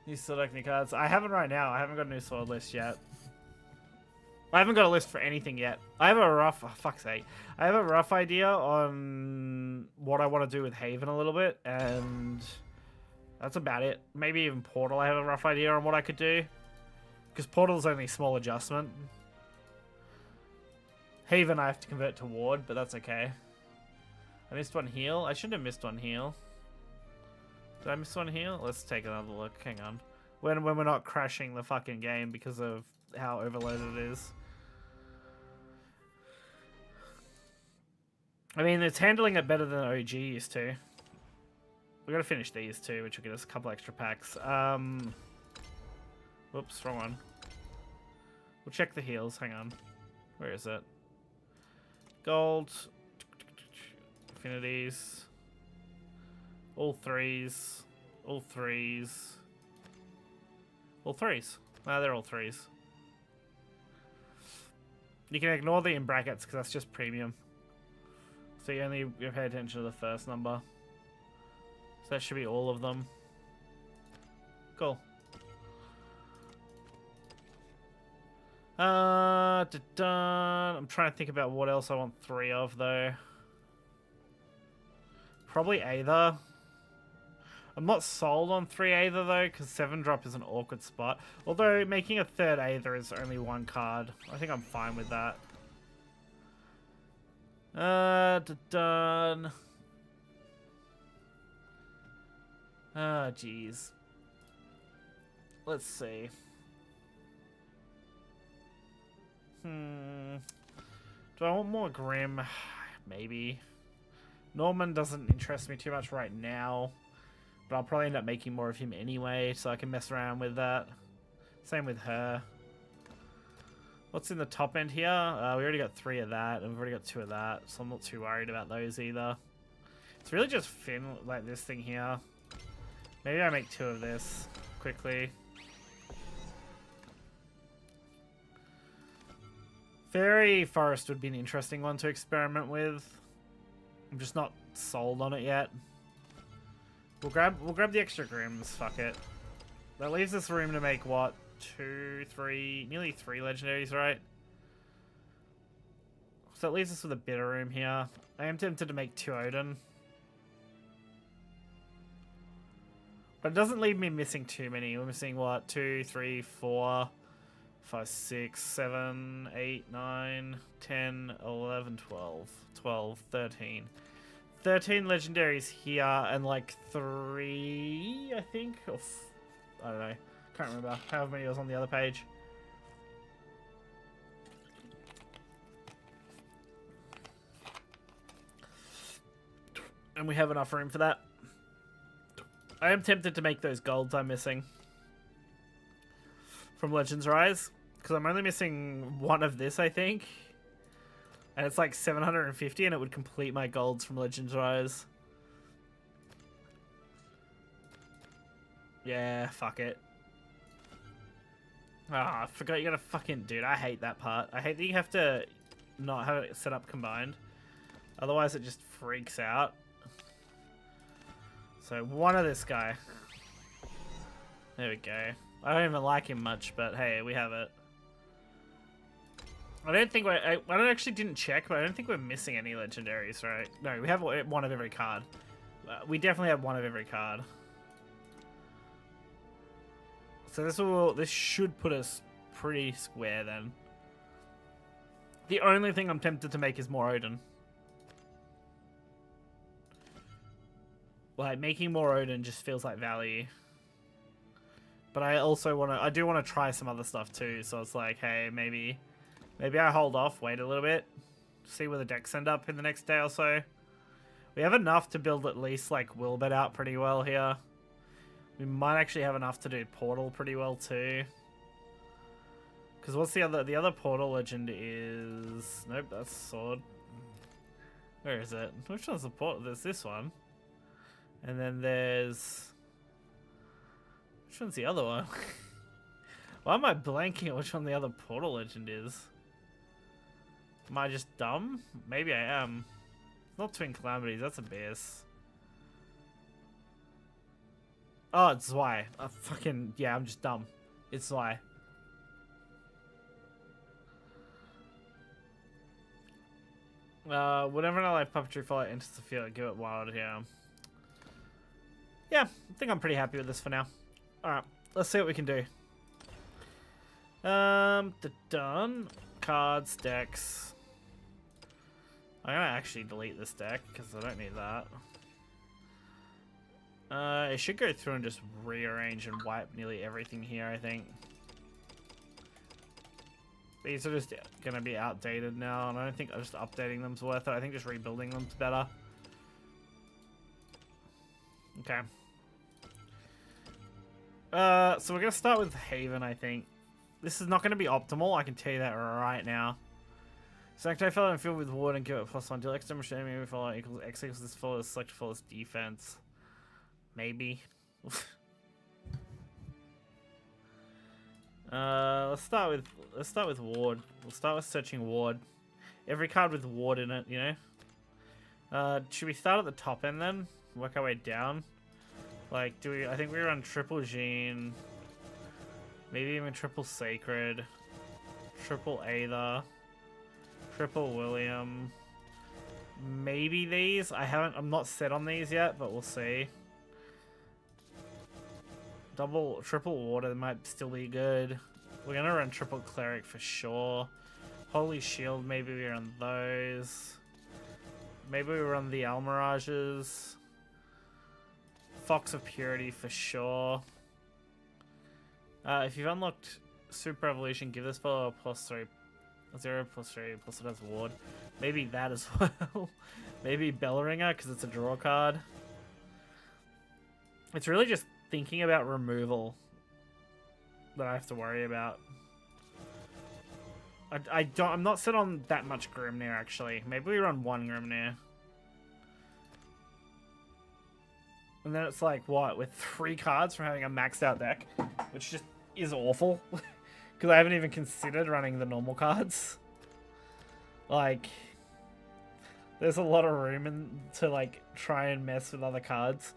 New select new cards. I haven't right now. I haven't got a new sword list yet. I haven't got a list for anything yet. I have a rough... Oh, fuck's sake. I have a rough idea on what I want to do with Haven a little bit, and that's about it. Maybe even Portal I have a rough idea on what I could do, because Portal's only a small adjustment. Haven I have to convert to Ward, but that's okay. I missed 1 heal. I shouldn't have missed 1 heal. Did I miss 1 heal? Let's take another look. Hang on. When we're not crashing the fucking game because of how overloaded it is. I mean, it's handling it better than OG used to. We gotta finish these too, which will get us a couple extra packs. Whoops, wrong one. We'll check the heals. Hang on. Where is it? Gold. Affinities. All 3s. All 3s. All 3s. No, they're all 3s. You can ignore the in brackets because that's just premium. So you pay attention to the first number. So that should be all of them. Cool. I'm trying to think about what else I want 3 of though. Probably Aether. I'm not sold on 3 Aether though, because 7 drop is an awkward spot. Although making a 3rd Aether is only 1 card. I think I'm fine with that. Done. Ah, jeez. Let's see. Do I want more Grim? Maybe. Norman doesn't interest me too much right now, but I'll probably end up making more of him anyway, so I can mess around with that. Same with her. What's in the top end here? We already got 3 of that, and we've already got 2 of that, so I'm not too worried about those either. It's really just Finn, like this thing here. Maybe I make 2 of this quickly. Fairy Forest would be an interesting one to experiment with. I'm just not sold on it yet. We'll grab the extra Grims, fuck it. That leaves us room to make what? 2, 3, nearly 3 legendaries, right? So it leaves us with a bit of room here. I am tempted to make 2 Odin. But it doesn't leave me missing too many. We're missing what? 2, 3, 4, 5, 6, 7, 8, 9, 10, 11, 12, 12, 13. 13 legendaries here and like 3, I think. Or I don't know. Can't remember how many was on the other page. And we have enough room for that. I am tempted to make those golds I'm missing from Legends Rise, because I'm only missing one of this, I think. And it's like 750, and it would complete my golds from Legends Rise. Yeah, fuck it. Ah, I forgot you gotta fucking... Dude, I hate that part. I hate that you have to not have it set up combined. Otherwise, it just freaks out. So, one of this guy. There we go. I don't even like him much, but hey, we have it. I don't think I don't actually didn't check, but I don't think we're missing any legendaries, right? No, we have one of every card. We definitely have one of every card. So this should put us pretty square then. The only thing I'm tempted to make is more Odin. Like, making more Odin just feels like value. But I also I do want to try some other stuff too, so it's like, hey, maybe I hold off, wait a little bit, see where the decks end up in the next day or so. We have enough to build at least, like, Wilbert out pretty well here. We might actually have enough to do Portal pretty well too. Because what's the other Portal legend is... Nope, that's Sword. Where is it? Which one's the Portal? There's this one. And then there's... Which one's the other one? Why am I blanking at which one the other Portal legend is? Am I just dumb? Maybe I am. It's not Twin Calamities, that's Abyss. Oh, it's Zwei. Yeah, I'm just dumb. It's Zwei. Whenever I like puppetry follow enters the field, give it wild here. Yeah, I think I'm pretty happy with this for now. Alright, let's see what we can do. Done. Cards, decks. I'm gonna actually delete this deck because I don't need that. It should go through and just rearrange and wipe nearly everything here, I think. These are just gonna be outdated now, and I don't think just updating them's worth it. I think just rebuilding them's better. Okay. So we're gonna start with Haven, I think. This is not gonna be optimal, I can tell you that right now. Select a fellow and field with ward and give it +1. Deal X damage to enemy fellow equals X equals this fellow, select fellow's defense. Maybe. Let's start with ward. We'll start with searching ward. Every card with ward in it, you know. Should we start at the top end then? Work our way down. Like, I think we run triple Jean, maybe even triple Sacred, triple Aether, triple William. Maybe these. I'm not set on these yet, but we'll see. Triple Water might still be good. We're gonna run triple Cleric for sure. Holy Shield, maybe we run those. Maybe we run the Almirages. Fox of Purity for sure. If you've unlocked Super Evolution, give this fellow a +3. 0 +3, plus it has ward. Maybe that as well. Maybe Bellringer, because it's a draw card. It's really just thinking about removal that I have to worry about. I'm not set on that much Grimnir actually. Maybe we run one Grimnir. And then it's like, what, with 3 cards from having a maxed out deck, which just is awful. Because I haven't even considered running the normal cards. Like, there's a lot of room to like try and mess with other cards.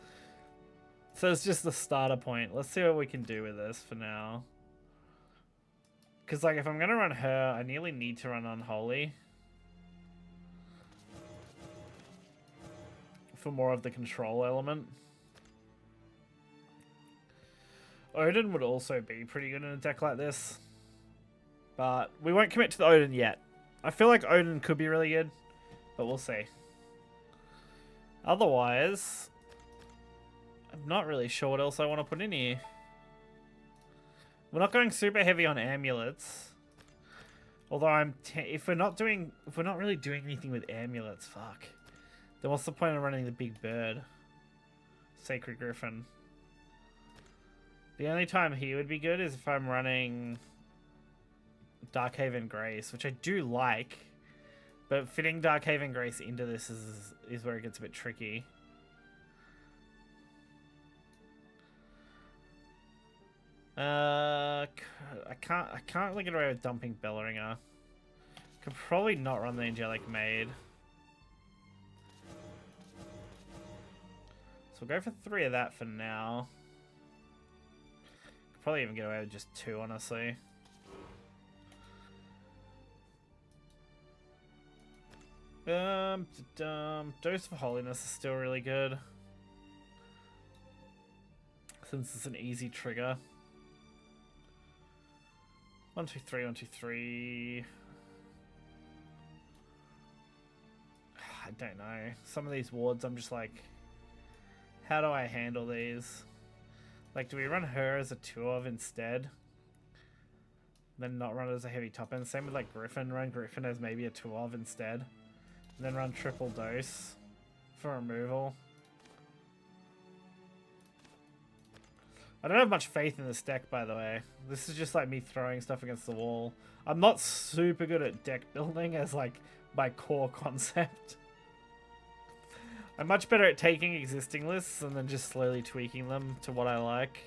So it's just the starter point. Let's see what we can do with this for now. Because like, if I'm going to run her, I nearly need to run Unholy. For more of the control element. Odin would also be pretty good in a deck like this. But we won't commit to the Odin yet. I feel like Odin could be really good, but we'll see. Otherwise, I'm not really sure what else I want to put in here. We're not going super heavy on amulets. Although if we're not really doing anything with amulets, fuck. Then what's the point of running the big bird? Sacred Griffin. The only time he would be good is if I'm running Darkhaven Grace, which I do like, but fitting Darkhaven Grace into this is where it gets a bit tricky. I can't really get away with dumping Bellringer. Could probably not run the Angelic Maid. So we'll go for 3 of that for now. Could probably even get away with just 2, honestly. Dose of Holiness is still really good, since it's an easy trigger. 1, 2, 3, 1, 2, 3. I don't know. Some of these wards, I'm just like, how do I handle these? Like, do we run her as a 2 of instead? Then not run it as a heavy top end? Same with like Griffin. Run Griffin as maybe a 2 of instead. And then run triple dose for removal. I don't have much faith in this deck, by the way. This is just like me throwing stuff against the wall. I'm not super good at deck building as like my core concept. I'm much better at taking existing lists and then just slowly tweaking them to what I like.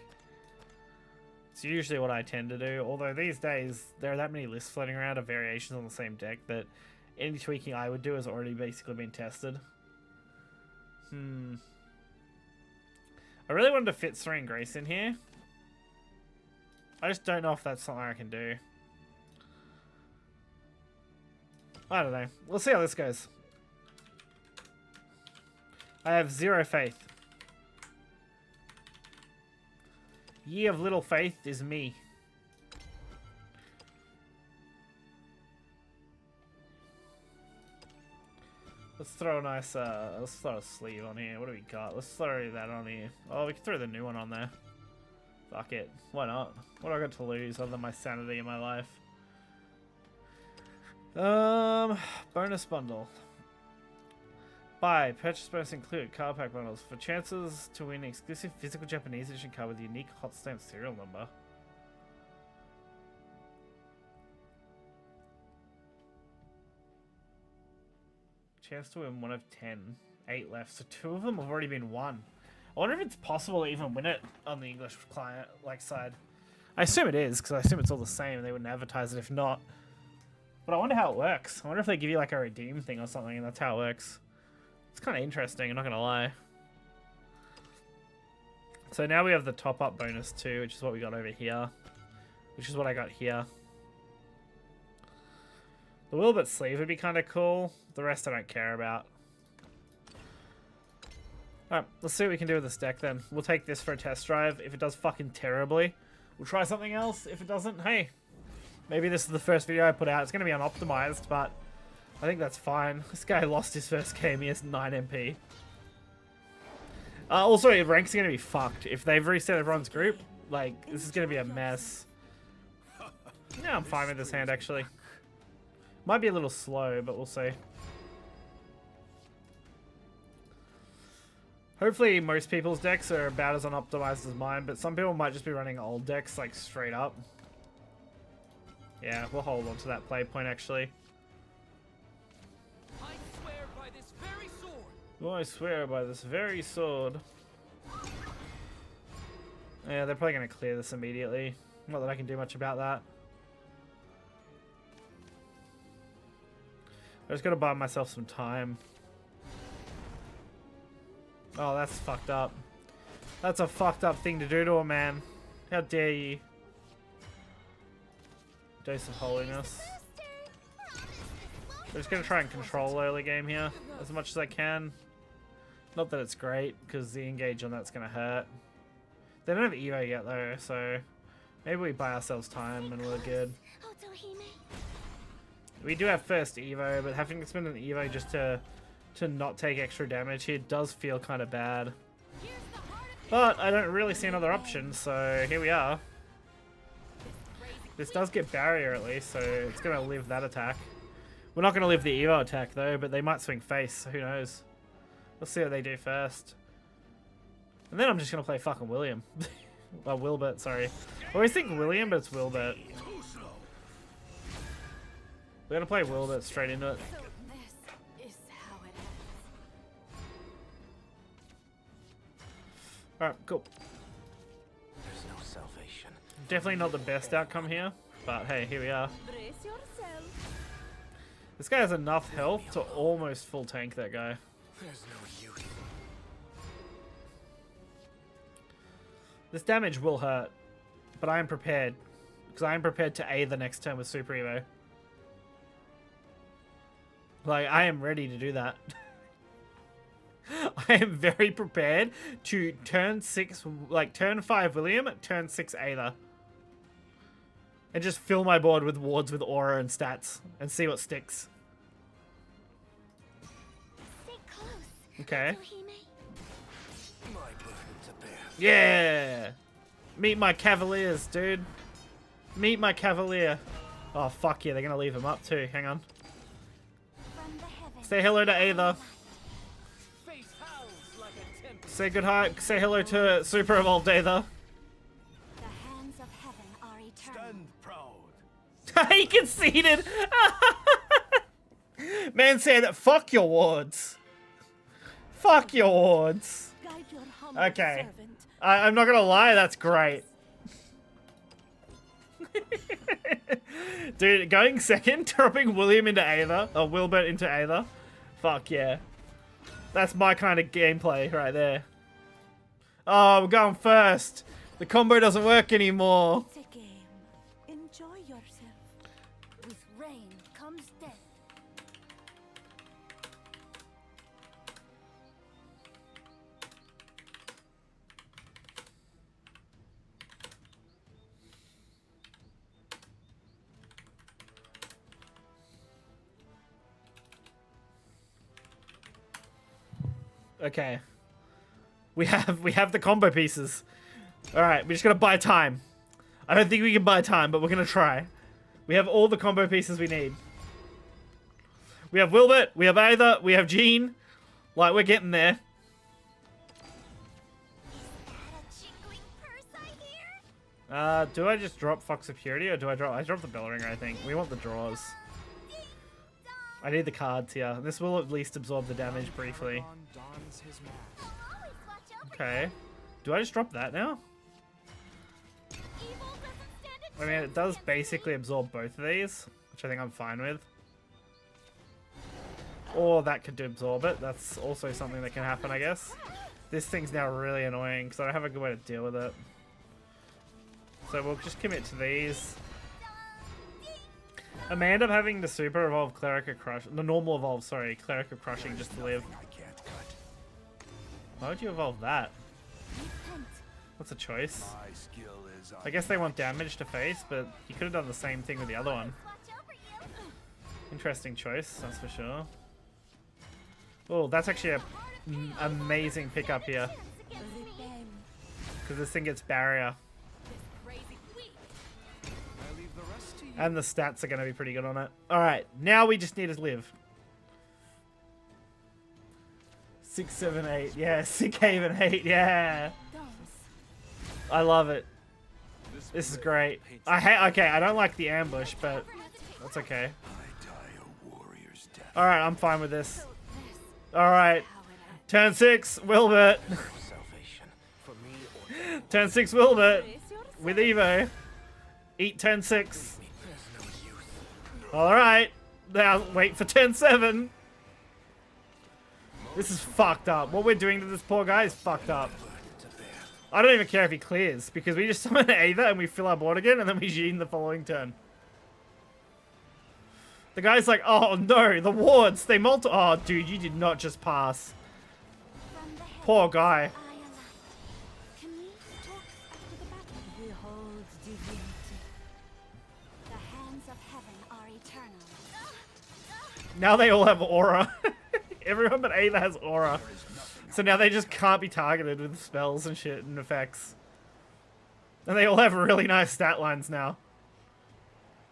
It's usually what I tend to do. Although these days, there are that many lists floating around of variations on the same deck that any tweaking I would do has already basically been tested. I really wanted to fit Serene Grace in here. I just don't know if that's something I can do. I don't know. We'll see how this goes. I have 0 faith. Ye of little faith is me. Let's throw a nice, let's throw a sleeve on here. What do we got? Let's throw that on here. Oh, we can throw the new one on there. Fuck it. Why not? What do I got to lose other than my sanity in my life? Bonus bundle. Buy. Purchase bonus include card pack bundles for chances to win exclusive physical Japanese edition card with a unique hot stamp serial number. Chance to win 1 of 10. 8 left, so 2 of them have already been won. I wonder if it's possible to even win it on the English client side. I assume it is, because I assume it's all the same and they wouldn't advertise it if not. But I wonder how it works. I wonder if they give you like a redeem thing or something and that's how it works. It's kind of interesting, I'm not going to lie. So now we have the top up bonus too, which is what we got over here. Which is what I got here. The Wilbert sleeve would be kind of cool. The rest I don't care about. Alright, let's see what we can do with this deck then. We'll take this for a test drive. If it does fucking terribly, we'll try something else. If it doesn't, hey, maybe this is the first video I put out. It's going to be unoptimized, but I think that's fine. This guy lost his first game. He has 9 MP. Also, ranks are going to be fucked. If they've reset everyone's group, like, this is going to be a mess. Yeah, I'm fine with this hand, actually. Might be a little slow, but we'll see. Hopefully most people's decks are about as unoptimized as mine, but some people might just be running old decks, like, straight up. Yeah, we'll hold on to that play point, actually. I swear by this very sword. Oh, I swear by this very sword. Yeah, they're probably going to clear this immediately. Not that I can do much about that. I just got to buy myself some time. Oh, that's fucked up. That's a fucked up thing to do to a man. How dare you? Dose of holiness. I'm just going to try and control early game here as much as I can. Not that it's great, because the engage on that's going to hurt. They don't have Evo yet though, so maybe we buy ourselves time and we're good. Otohime. We do have first Evo, but having to spend an Evo just to not take extra damage here does feel kind of bad. But I don't really see another option, so here we are. This does get barrier at least, so it's going to live that attack. We're not going to live the Evo attack though, but they might swing face, so who knows. We'll see what they do first. And then I'm just going to play fucking William. Well, Wilbert, sorry. I always think William, but it's Wilbert. We're going to play Wilbert straight into it. So this is how it ends. Alright, cool. There's no salvation. Definitely not the best outcome here, but hey, here we are. Brace yourself. This guy has enough health to almost full tank that guy. There's no use. This damage will hurt, but I am prepared. Because I am prepared to A the next turn with Super Evo. Like, I am ready to do that. I am very prepared to turn 6, like turn 5 William, turn 6 Aether. And just fill my board with wards with aura and stats and see what sticks. Stay close. Okay. Otohime. My burden to bear. Yeah! Meet my Cavaliers, dude. Meet my Cavalier. Oh, fuck yeah, they're gonna leave him up too. Hang on. From the heavens. Say hello to Aether. Face howls like a tempest. Say good hi. Say hello to Super Evolved Aether. The hands of heaven are eternal. Stand proud. He conceded. Man said, "Fuck your wards. Fuck your wards." Guide your humble Okay. servant. I'm not gonna lie, that's great. Dude, going second, dropping William into Aether, or Wilbert into Aether. Fuck yeah. That's my kind of gameplay right there. Oh, we're going first. The combo doesn't work anymore. It's a game. Enjoy yourself. With rain comes death. Okay. We have the combo pieces. Alright, we just gotta buy time. I don't think we can buy time, but we're gonna try. We have all the combo pieces we need. We have Wilbert, we have Aether, we have Jean. Like, we're getting there. Is that a jingling purse I hear? Do I just drop Fox Security, or do I drop... I drop the Bell Ringer, I think. We want the draws. I need the cards here. This will at least absorb the damage briefly. Dons his mask. Always watch out for Okay. Do I just drop that now? evil doesn't stand a I mean, it chance does against basically absorb both of these, which I think I'm fine with. Or that could absorb it. That's also something that can happen, I guess. This thing's now really annoying because I don't have a good way to deal with it. So we'll just commit to these. I may end up having the super evolve Cleric of Crush, the normal evolve, sorry, Cleric of Crushing just to live. I can't cut. Why would you evolve that? Repent. What's a choice? My skill is I guess they want damage to face, but you could have done the same thing with the other one. Watch over you. Interesting choice, that's for sure. Oh, that's actually a amazing pickup here, Chance against me. Revenge. because this thing gets barrier. Crazy weak. I leave the rest to you. And the stats are going to be pretty good on it. Alright, now we just need to live. 6, 7, 8. Yeah, Sick Haven 8. Yeah. Dance. I love it. This is great. Okay, I don't like the ambush, but that's okay. I die a warrior's death. Alright, I'm fine with this. This Alright. how it ends. Turn 6, Wilbert. No salvation for me or Turn 6, Wilbert. Brace yourself. With Evo. Eat turn 6. me. There's no use. Alright. Now wait for turn 7. This is fucked up. What we're doing to this poor guy is fucked up. Burden to bear. I don't even care if he clears, because we just summon Aether and we fill our board again, and then we Jean the following turn. The guy's like, oh no, the wards, they Oh, dude, you did not just pass. From the heavens Poor guy. I alight. Can we talk Now they all have aura. Everyone but Aether has aura. So now they just can't be targeted with spells and shit and effects. And they all have really nice stat lines now.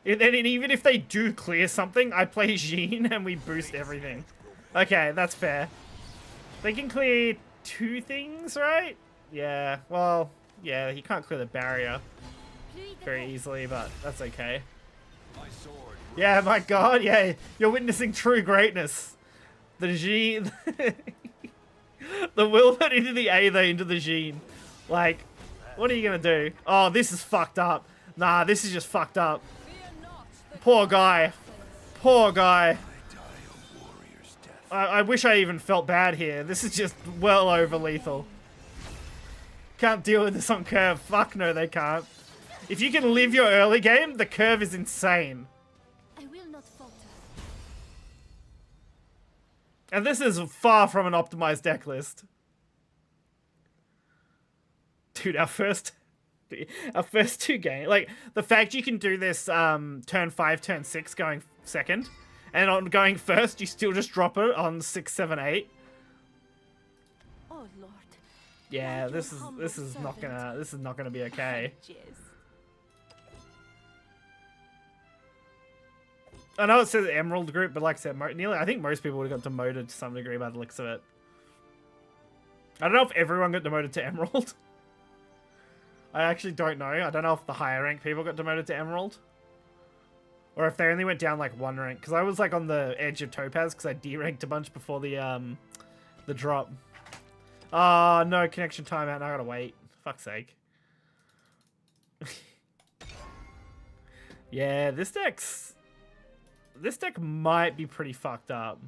And even if they do clear something, I play Jean and we boost everything. Okay, that's fair. They can clear 2 things, right? Yeah, well, yeah, he can't clear the barrier very easily, but that's okay. Yeah, my god, yeah, you're witnessing true greatness. The Jean... the Wilbert into the Aether into the Jean. Like, what are you gonna do? Oh, this is fucked up. Nah, this is just fucked up. Poor guy. Poor guy. I wish I even felt bad here. This is just well over lethal. Can't deal with this on curve. Fuck no, they can't. If you can live your early game, the curve is insane. I will not falter. And this is far from an optimized deck list. Dude, our first 2 games, like the fact you can do this turn 5, turn 6 going second, and on going first you still just drop it on 6, 7, 8. Oh Lord. Yeah, this is not gonna be okay. I know it says Emerald group, but like I said, I think most people would have got demoted to some degree by the looks of it. I don't know if everyone got demoted to Emerald. I actually don't know. I don't know if the higher rank people got demoted to Emerald. Or if they only went down like 1 rank. Because I was like on the edge of Topaz because I D-ranked a bunch before the drop. Oh, no connection timeout. Now I gotta wait. Fuck's sake. Yeah, this deck might be pretty fucked up.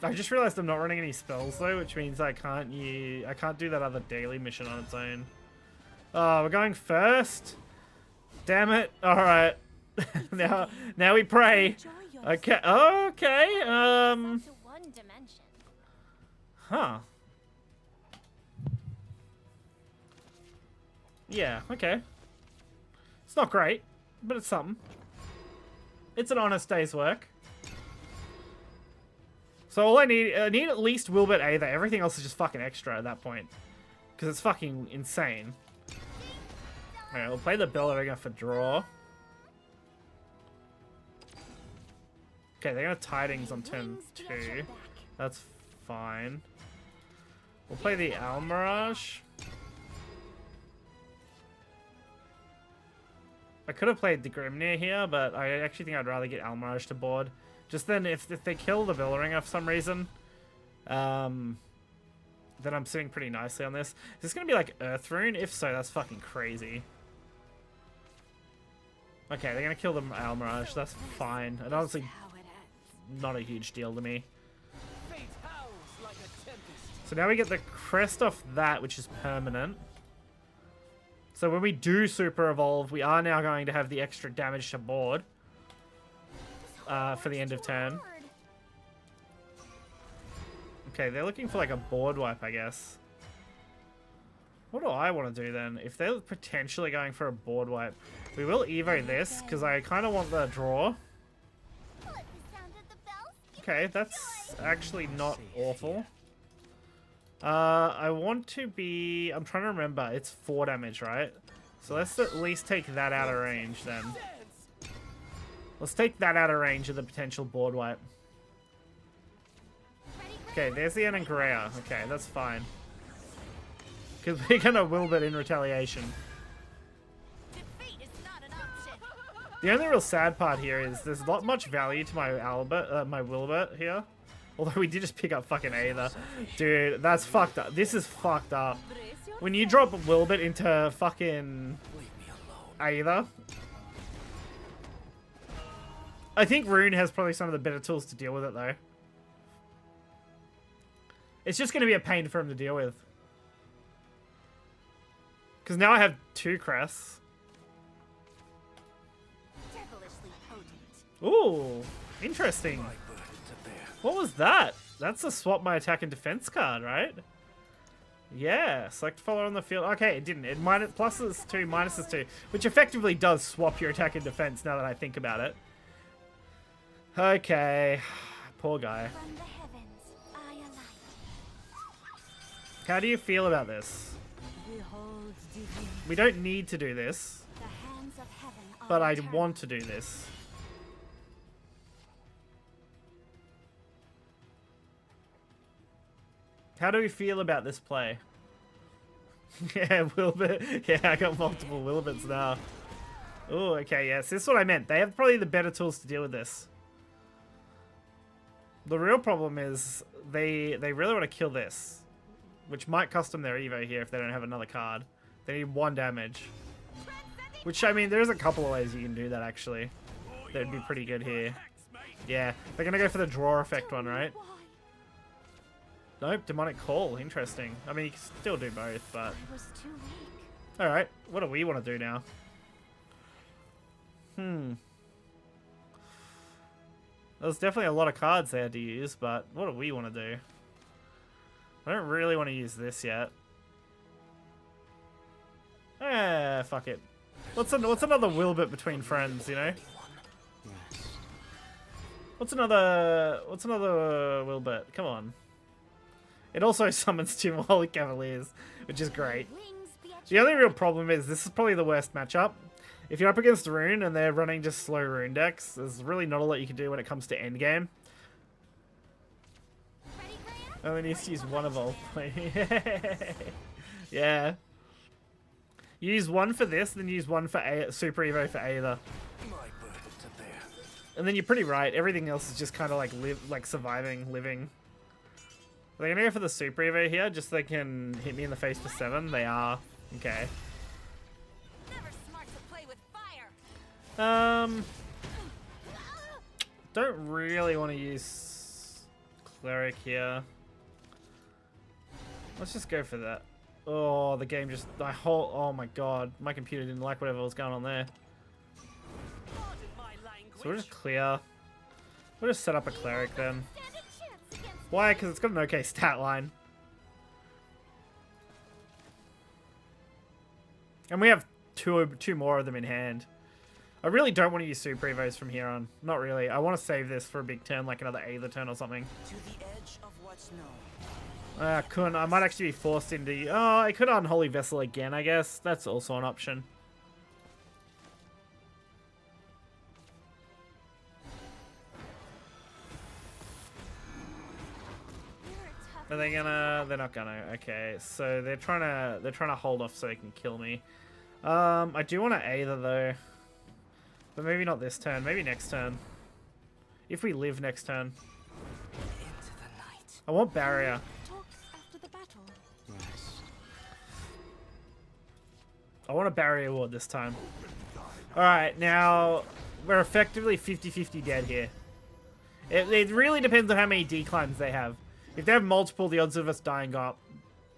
I just realized I'm not running any spells though, which means I can't do that other daily mission on its own. Oh, we're going first. Damn it! All right, now we pray. Okay, okay. Huh. Yeah. Okay. It's not great, but it's something. It's an honest day's work. So all I need at least Wilbert Aether. Everything else is just fucking extra at that point. Because it's fucking insane. Alright, we'll play the Bellaringer for draw. Okay, they're going to Tidings on turn 2. That's fine. We'll play the Almirage. I could have played the Grimnir here, but I actually think I'd rather get Almirage to board. Just then, if they kill the Bellaringer for some reason, then I'm sitting pretty nicely on this. Is this going to be like Earth Rune? If so, that's fucking crazy. Okay, they're going to kill the Almirage. That's fine. And honestly, not a huge deal to me. So now we get the crest off that, which is permanent. So when we do Super Evolve, we are now going to have the extra damage to board. For the end of turn. Okay, they're looking for like a board wipe, I guess. What do I want to do then? If they're potentially going for a board wipe, we will Evo this, because I kind of want the draw. Okay, that's actually not awful. I want to be... I'm trying to remember. It's 4 damage, right? So let's at least take that out of range then. Let's take that out of range of the potential board wipe. Okay, there's the Anangrea. Okay, that's fine. Because we're going to Wilbert in retaliation. The only real sad part here is there's not much value to my Wilbert here. Although we did just pick up fucking Aether. Dude, that's fucked up. This is fucked up. When you drop Wilbert into fucking Aether... I think Rune has probably some of the better tools to deal with it, though. It's just going to be a pain for him to deal with. Because now I have 2 crests. Ooh, interesting. What was that? That's a swap my attack and defense card, right? Yeah, select follower on the field. Okay, it didn't. It pluses 2, minuses 2, which effectively does swap your attack and defense now that I think about it. Okay, poor guy. From the heavens, I alight. How do you feel about this? Behold divinity. We don't need to do this, The hands of heaven are but I eternal. want to do this. How do we feel about this play? Yeah, Wilbert. Yeah, I got multiple Wilberts now. Oh, okay, yes. This is what I meant. They have probably the better tools to deal with this. The real problem is they really want to kill this, which might cost them their Evo here if they don't have another card. They need 1 damage. Which, I mean, there's a couple of ways you can do that, actually. That would be pretty good here. Yeah, they're going to go for the draw effect one, right? Why? Nope, Demonic Call. Interesting. I mean, you can still do both, but... I was too weak. Alright, what do we want to do now? There's definitely a lot of cards they had to use, but what do we want to do? I don't really want to use this yet. Eh, fuck it. What's another Wilbert between friends, you know? What's another Wilbert? Come on. It also summons 2 more Holy Cavaliers, which is great. Wings be at The only real problem is this is probably the worst matchup. If you're up against Rune and they're running just slow Rune decks, there's really not a lot you can do when it comes to endgame. ready, Graham? Only needs to use 1 Evolve. Yeah. You use 1 for this, then use 1 for Super Evo for Aether. My burden to bear. And then you're pretty right. Everything else is just kind of like surviving, living. Are they gonna go for the Super Evo here, just so they can hit me in the face for 7? They are. Okay. Never smart to play with fire. Don't really want to use Cleric here. Let's just go for that. Oh, the game just... Oh my god. My computer didn't like whatever was going on there. Pardon my language. So we'll just clear. We'll just set up a Cleric then. Stand a chance against Why? Because it's got an okay stat line. And we have two more of them in hand. I really don't want to use Super Evos from here on. Not really. I want to save this for a big turn, like another Aether turn or something. To the edge of what's known. Couldn't. I might actually be forced into... Oh, I could Unholy Vessel again, I guess. That's also an option. You're a tough Are they gonna... They're not gonna. Okay, so they're trying to hold off so they can kill me. I do want to Aether, though. But maybe not this turn. Maybe next turn. If we live next turn. Into the night. I want Barrier. talk after the battle. Rest. I want a Barrier Ward this time. Alright, now... We're effectively 50-50 dead here. It really depends on how many declines they have. If they have multiple, the odds of us dying go up.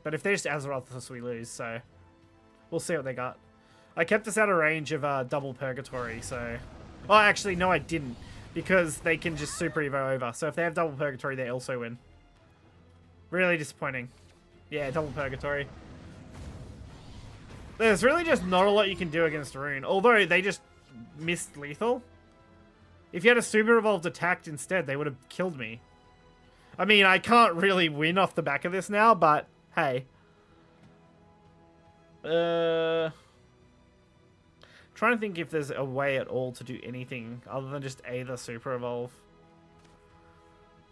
But if they just Azeroth us, we lose, so... We'll see what they got. I kept us out of range of double Purgatory, so... Oh, actually, no, I didn't. Because they can just Super Evo over. So if they have double Purgatory, they also win. Really disappointing. Yeah, double Purgatory. There's really just not a lot you can do against Rune. Although, they just missed lethal. If you had a Super Evolved attacked instead, they would have killed me. I mean, I can't really win off the back of this now, but hey. Trying to think if there's a way at all to do anything other than just Aether Super Evolve.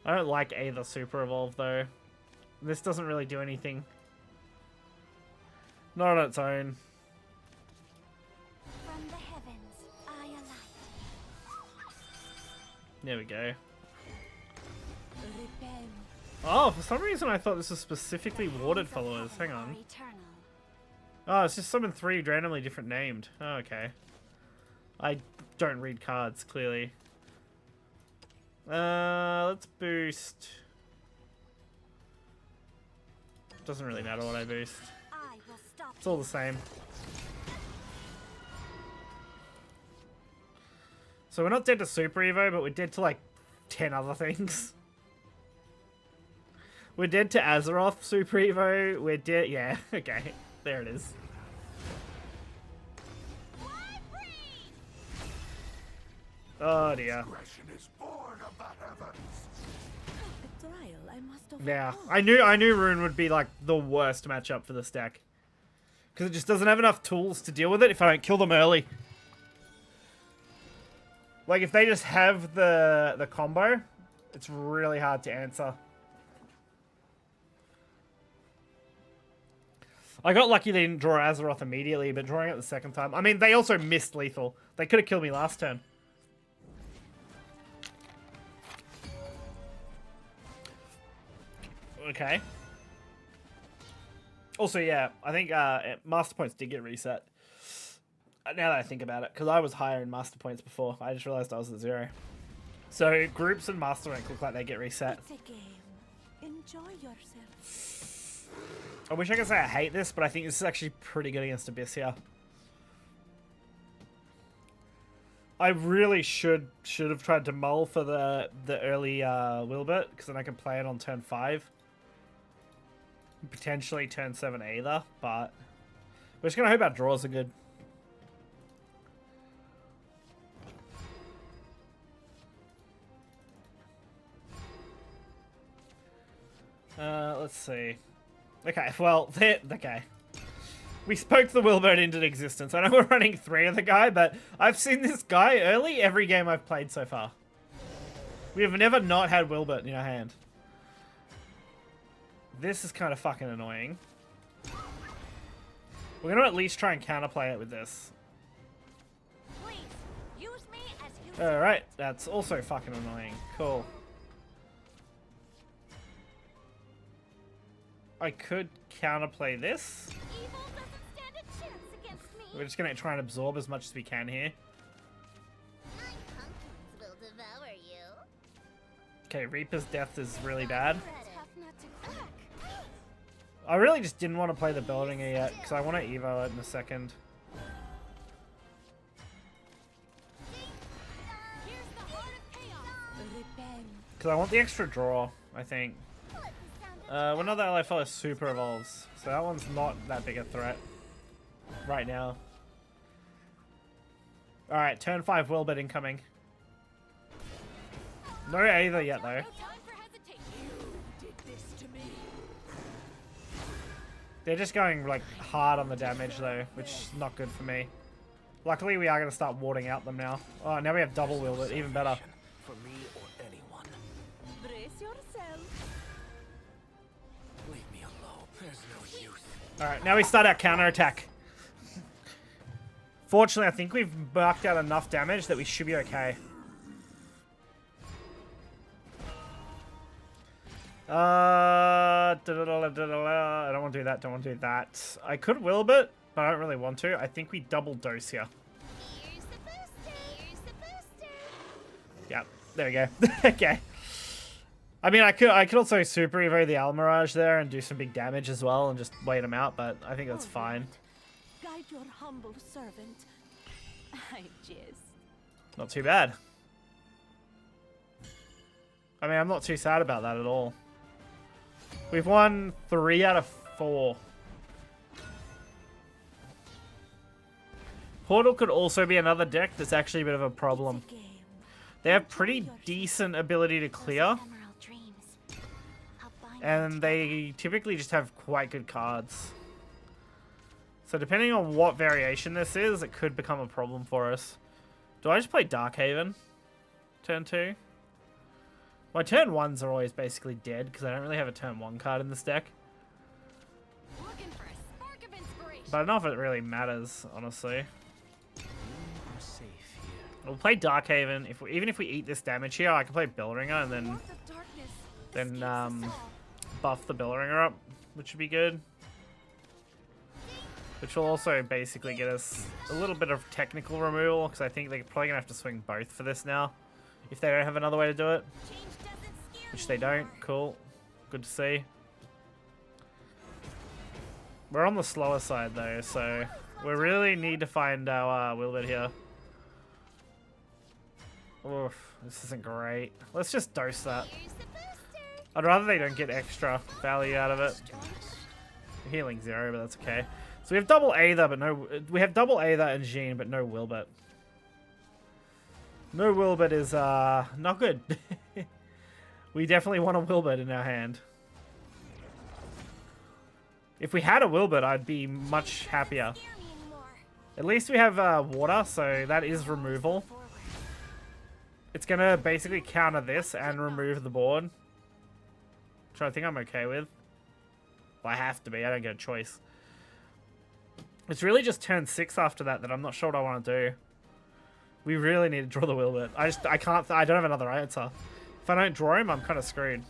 I don't like Aether Super Evolve though. This doesn't really do anything. Not on its own. From the heavens, I alight. There we go. Repel. Oh, for some reason I thought this was specifically warded followers. Hang on. Eternal. Oh, it's just summon 3 randomly different named. Oh, okay. I don't read cards, clearly. Let's boost. Doesn't really matter what I boost. I will stop. It's all the same. So we're not dead to Super Evo, but we're dead to like 10 other things. We're dead to Azeroth, Super Evo. We're dead. Yeah, okay. There it is. Oh dear. Yeah, I knew Rune would be like the worst matchup for this deck. Because it just doesn't have enough tools to deal with it if I don't kill them early. Like if they just have the combo, it's really hard to answer. I got lucky they didn't draw Azeroth immediately, but drawing it the second time... I mean, they also missed lethal. They could have killed me last turn. Okay. Also, yeah, I think Master Points did get reset. Now that I think about it, because I was higher in Master Points before. I just realized I was at 0. So, groups and Master Rank look like they get reset. It's a game. Enjoy yourself. I wish I could say I hate this, but I think this is actually pretty good against Abyss here. I really should have tried to mull for the early Wilbert, because then I can play it on turn 5. Potentially turn 7 either, but we're just going to hope our draws are good. Let's see. Okay, well, okay. We spoke the Wilbert into existence. I know we're running 3 of the guy, but I've seen this guy early every game I've played so far. We have never not had Wilbert in our hand. This is kind of fucking annoying. We're going to at least try and counterplay it with this. Alright, that's also fucking annoying. Cool. I could counterplay this. Evil doesn't stand a chance against me. We're just going to try and absorb as much as we can here. My pumpkins will devour you. Okay, Reaper's death is really bad. Tough nut to crack. I really just didn't want to play the Buildinger yet, because I want to Evo it in a second. Because I want the extra draw, I think. Well, not that LFL is super evolves, so that one's not that big a threat right now. Alright, turn 5 Wilbert incoming. No Aether yet, though. They're just going, like, hard on the damage, though, which is not good for me. Luckily, we are going to start warding out them now. Oh, now we have double Wilbert, even better. For me or anyone. Brace yourself. Leave me alone. There's no use. Alright, now we start our counterattack. Fortunately, I think we've marked out enough damage that we should be okay. I don't want to do that, don't want to do that. I could Wilbert, but I don't really want to. I think we double dose here. Here's the booster. Here's the booster. Yeah, there we go. Okay. I mean, I could also Super Evo the Almirage there and do some big damage as well and just wait him out, but I think that's fine. Guide your humble servant. I just. Not too bad. I mean, I'm not too sad about that at all. We've won 3 out of 4. Portal could also be another deck that's actually a bit of a problem. They have pretty decent ability to clear. And they typically just have quite good cards. So depending on what variation this is, it could become a problem for us. Do I just play Darkhaven? Turn 2? My turn 1s are always basically dead because I don't really have a turn 1 card in this deck. Looking for a spark of inspiration. But I don't know if it really matters, honestly. I'm safe here. We'll play Darkhaven. Even if we eat this damage here, I can play Bellringer and then North of darkness, escapes us all. buff the Bellringer up, which would be good. Which will also basically get us a little bit of technical removal, because I think they're probably going to have to swing both for this now, if they don't have another way to do it. Change doesn't scare Which me they don't. anymore. Cool. Good to see. We're on the slower side, though, so we really need to find our Wilbert here. Oof, this isn't great. Let's just dose that. Here's the booster. I'd rather they don't get extra value out of it. Healing 0, but that's okay. So we have double Aether, but no... We have double Aether and Jean, but no Wilbert. No Wilbert is, not good. We definitely want a Wilbert in our hand. If we had a Wilbert, I'd be much happier. At least we have water, so that is removal. It's going to basically counter this and remove the board. Which I think I'm okay with. Well, I have to be. I don't get a choice. It's really just turn 6 after that I'm not sure what I want to do. We really need to draw the Wilbert. I don't have another answer. If I don't draw him, I'm kind of screwed.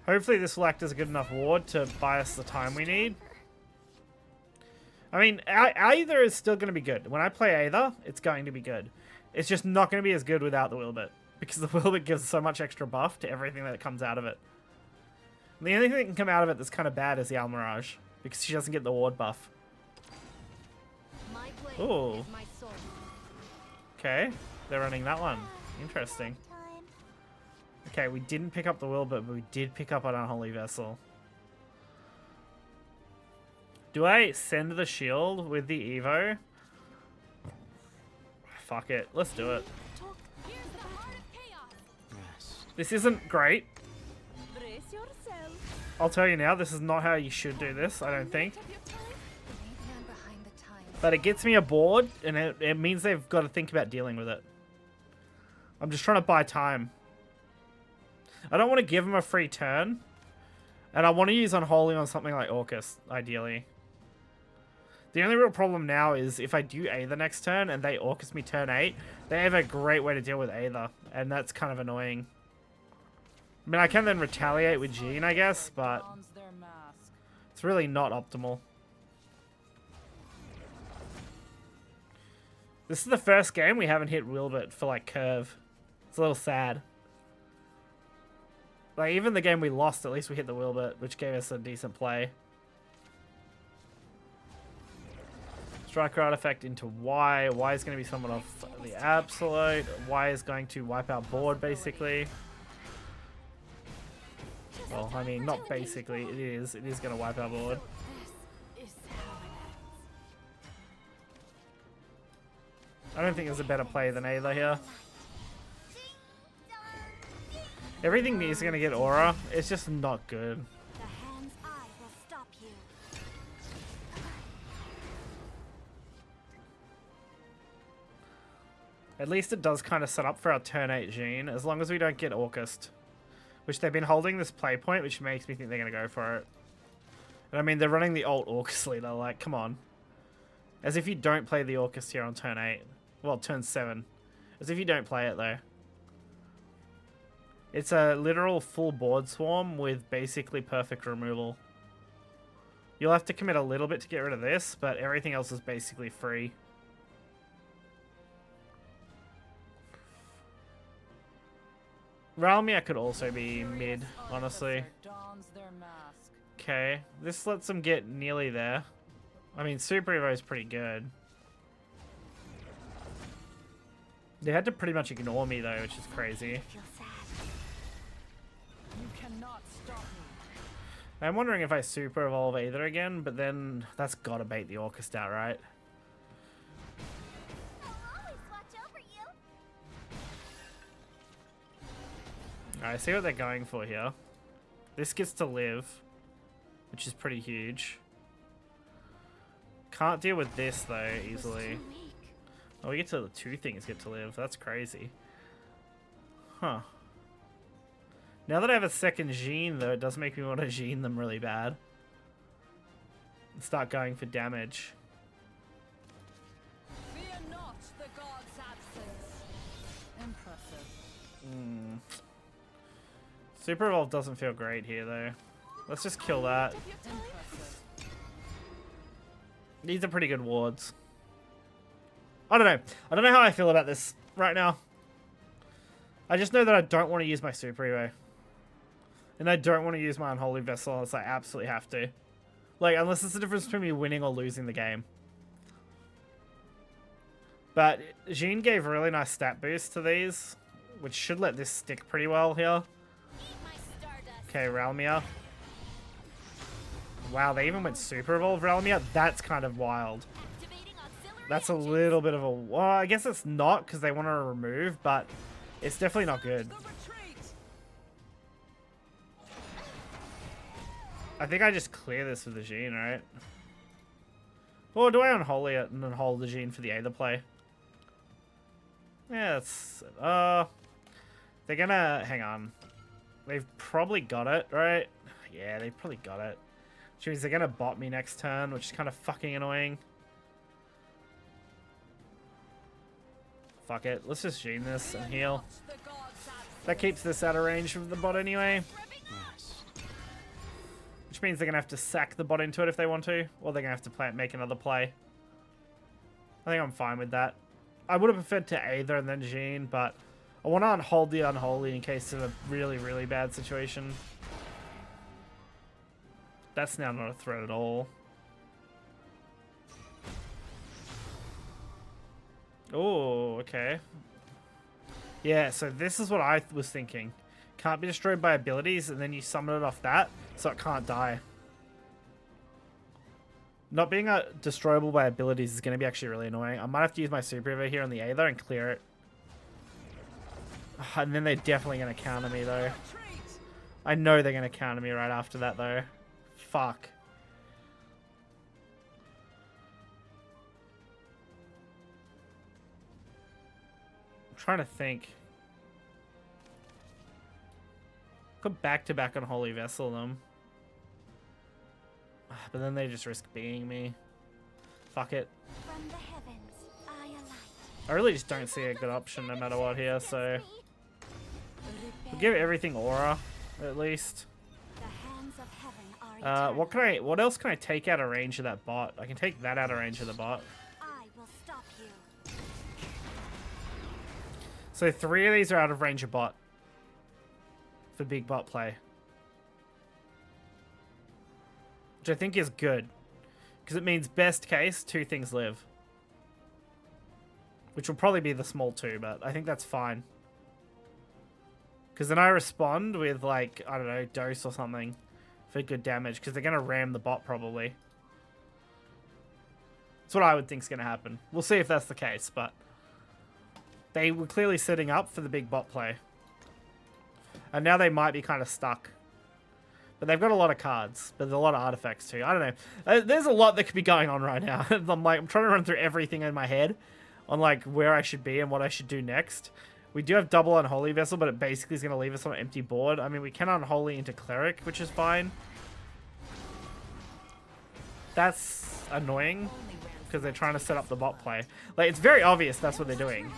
Hopefully this will act as a good enough ward to buy us the time we need. I mean, Aether is still going to be good. When I play Aether, it's going to be good. It's just not going to be as good without the Wilbert. Because the Wilbert gives so much extra buff to everything that comes out of it. The only thing that can come out of it that's kind of bad is the Almirage. Because she doesn't get the ward buff. Ooh. Okay, they're running that one. Interesting. Okay, we didn't pick up the Wilbert, but we did pick up an Unholy Vessel. Do I send the shield with the Evo? Fuck it, let's do it. This isn't great. I'll tell you now, this is not how you should do this, I don't think. But it gets me a board, and it means they've got to think about dealing with it. I'm just trying to buy time. I don't want to give them a free turn. And I want to use Unholy on something like Orcus, ideally. The only real problem now is if I do Aether next turn and they Orcus me turn 8, they have a great way to deal with Aether. And that's kind of annoying. I mean, I can then retaliate with Jean, I guess, but it's really not optimal. This is the first game we haven't hit Wilbert for, like, curve. It's a little sad. Like, even the game we lost, at least we hit the Wilbert, which gave us a decent play. Striker artifact into Y. Y is going to be someone off the Absolute. Y is going to wipe our board, basically. Well, I mean, not basically. It is. It is going to wipe our board. I don't think there's a better play than Aether here. Everything is going to get Aura. It's just not good. At least it does kind of set up for our turn 8 Jean, as long as we don't get Orcused. Which they've been holding this play point, which makes me think they're going to go for it. And I mean, they're running the alt Orcus leader, like, come on. As if you don't play the Orcus here on turn 8. Well, turn 7. As if you don't play it, though. It's a literal full board swarm with basically perfect removal. You'll have to commit a little bit to get rid of this, but everything else is basically free. Ralmia could also be mid, honestly. Okay, this lets them get nearly there. I mean, Super Evo is pretty good. They had to pretty much ignore me though, which is crazy. I'm wondering if I Super Evolve Aether again, but then that's gotta bait the Orcus out, right? Alright, I see what they're going for here. This gets to live, which is pretty huge. Can't deal with this though, easily. Oh, we get to the 2 things get to live. That's crazy. Huh. Now that I have a second Jean though, it does make me want to Jean them really bad. And start going for damage. Fear not the god's absence. Impressive. Super Evolve doesn't feel great here though. Let's just kill that. These are pretty good wards. I don't know. I don't know how I feel about this right now. I just know that I don't want to use my Super Evo. And I don't want to use my Unholy Vessel unless I absolutely have to. Like, unless it's the difference between me winning or losing the game. But Jean gave a really nice stat boost to these, which should let this stick pretty well here. Okay, Ralmia. Wow, they even went Super Evolve Ralmia? That's kind of wild. That's a little bit of a... Well, I guess it's not because they want to remove, but it's definitely not good. I think I just clear this with the Jean, right? Or do I unholy it and then hold the Jean for the Aether play? Yeah, that's... they're gonna... Hang on. They've probably got it, right? Yeah, they've probably got it. Which means they're gonna bot me next turn, which is kind of fucking annoying. Fuck it. Let's just Jean this and heal. That keeps this out of range of the bot anyway. Which means they're gonna have to sack the bot into it if they want to. Or they're gonna have to make another play. I think I'm fine with that. I would have preferred to Aether and then Jean, but I want to unhold the Unholy in case of a really, really bad situation. That's now not a threat at all. Oh, okay. Yeah, so this is what I was thinking. Can't be destroyed by abilities, and then you summon it off that, so it can't die. Not being destroyable by abilities is going to be actually really annoying. I might have to use my Super over here on the Aether and clear it. And then they're definitely going to counter me, though. I know they're going to counter me right after that, though. Fuck. I'm trying to think. Could back-to-back on Holy Vessel them. But then they just risk being me. Fuck it. From the heavens, I really just don't see a good option no matter what here, so... We'll give everything Aura, at least. What else can I take out of range of that bot? I can take that out of range of the bot. I will stop you. So 3 of these are out of range of bot. For big bot play. Which I think is good. Because it means best case, 2 things live. Which will probably be the small 2, but I think that's fine. Because then I respond with, like, I don't know, dose or something for good damage. Because they're going to ram the bot, probably. That's what I would think is going to happen. We'll see if that's the case, but... They were clearly setting up for the big bot play. And now they might be kind of stuck. But they've got a lot of cards. But there's a lot of artifacts too. I don't know. There's a lot that could be going on right now. I'm trying to run through everything in my head. On like where I should be and what I should do next. We do have double Unholy Vessel, but it basically is going to leave us on an empty board. I mean, we can Unholy into Cleric, which is fine. That's annoying. Because they're trying to set up the bot play. Like, it's very obvious that's what they're doing.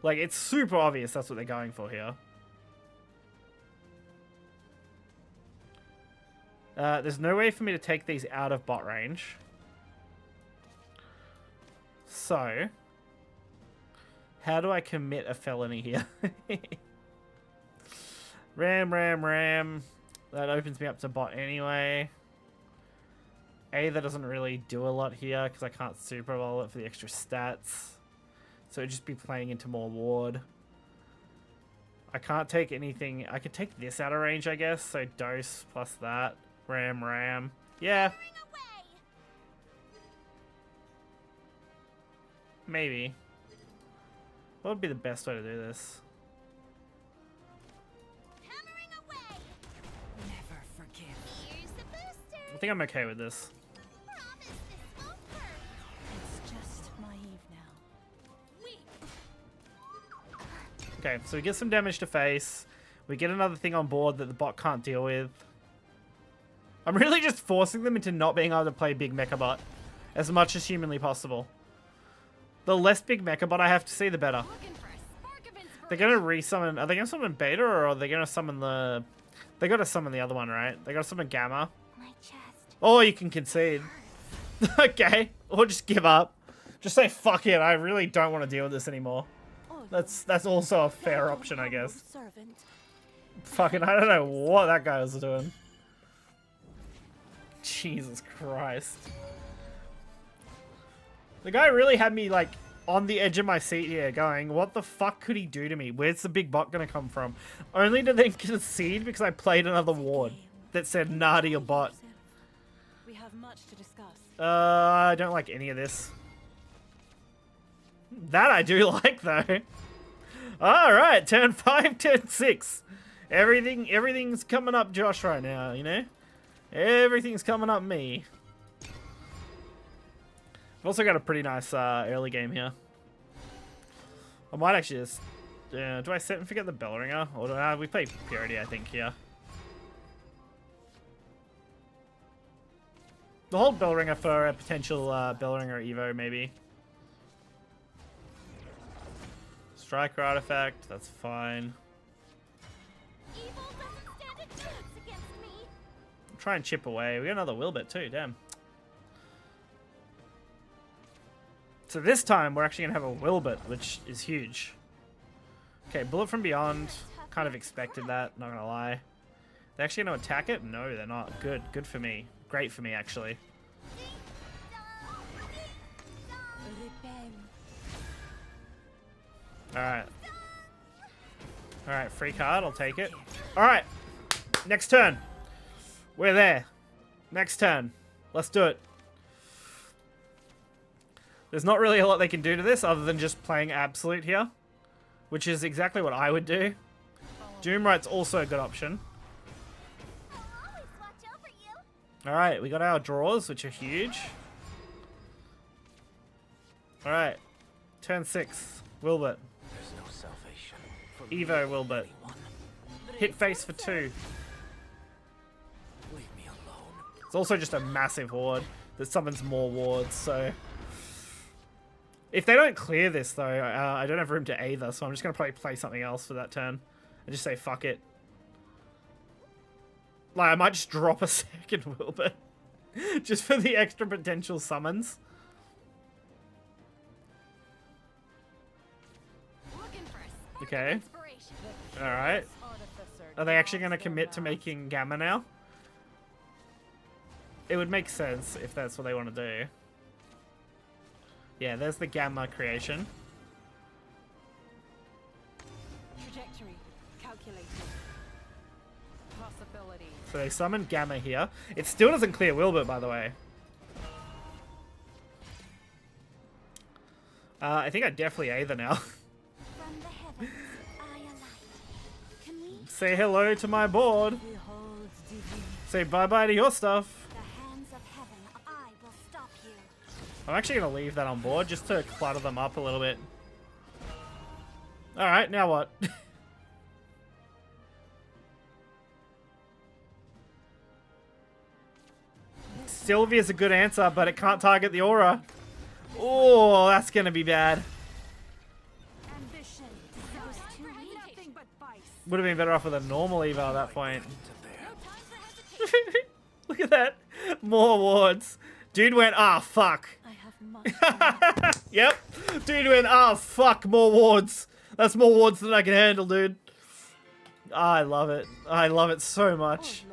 Like, it's super obvious that's what they're going for here. There's no way for me to take these out of bot range. So, how do I commit a felony here? Ram. That opens me up to bot anyway. That doesn't really do a lot here because I can't super roll it for the extra stats. So it'd just be playing into more ward. I can't take anything. I could take this out of range, I guess. So dose plus that. Ram. Yeah. Maybe. What would be the best way to do this? Never forgive. Here's the booster. I think I'm okay with this. Promise this won't hurt. It's just naive now. Okay, so we get some damage to face. We get another thing on board that the bot can't deal with. I'm really just forcing them into not being able to play big mecha bot as much as humanly possible. The less big mecha bot I have to see, the better. They're gonna resummon. Are they gonna summon Beta or are they gonna summon the? They gotta summon the other one, right? They gotta summon Gamma. My chest. Or you can concede. Okay, or just give up. Just say fuck it. I really don't want to deal with this anymore. That's also a fair option, I guess. Servant. Fucking, I don't know what that guy was doing. Jesus Christ. The guy really had me, like, on the edge of my seat here going, what the fuck could he do to me? Where's the big bot gonna come from? Only to then concede because I played another ward that said nah to your bot. We have much to discuss. I don't like any of this. That I do like, though. Alright, turn 5, turn 6. Everything's coming up Josh right now, you know? Everything's coming up me. I've also got a pretty nice early game here. I might actually just... do I set and forget the bell ringer? Or do we play Purity, I think, here. The whole bell ringer for a potential bell ringer Evo, maybe. Striker artifact, that's fine. Evil doesn't stand a chance against me. Try and chip away. We got another Wilbit too, damn. So this time we're actually gonna have a Wilbit, which is huge. Okay, Bullet from Beyond. Kind of expected that, not gonna lie. They're actually gonna attack it? No, they're not. Good. Good for me. Great for me, actually. Alright. Alright, free card. I'll take it. Alright. Next turn. We're there. Next turn. Let's do it. There's not really a lot they can do to this other than just playing Absolute here. Which is exactly what I would do. Doomright's also a good option. Alright, we got our draws, which are huge. Alright. Turn 6. Wilbit. There's no salvation for Evo Wilbit. anyone. Hit face for 2. Leave me alone. It's also just a massive horde that summons more wards, so... If they don't clear this, though, I don't have room to either, so I'm just going to probably play something else for that turn. And just say, fuck it. Like, I might just drop a second Wilbur. Just for the extra potential summons. Okay. Alright. Are they actually going to commit to making Gamma now? It would make sense if that's what they want to do. Yeah, there's the Gamma creation. Trajectory calculated. Possibility. So they summon Gamma here. It still doesn't clear Wilbur, by the way. I think I definitely Aether now. From the heavens, I alight. Can we Say hello to my board. behold divinity? Say bye-bye to your stuff. The hands of heaven, I will stop you. I'm actually going to leave that on board just to clutter them up a little bit. Alright, now what? Sylvia's a good answer, but it can't target the aura. Oh, that's going to be bad. Ambition. That was too weak. Nothing but vice. Would have been better off with a normal eval at that point. To bear. Look at that. More wards. Dude went, ah, fuck. I have much. Yep. Dude went, ah, fuck, more wards. That's more wards than I can handle, dude. I love it. I love it so much.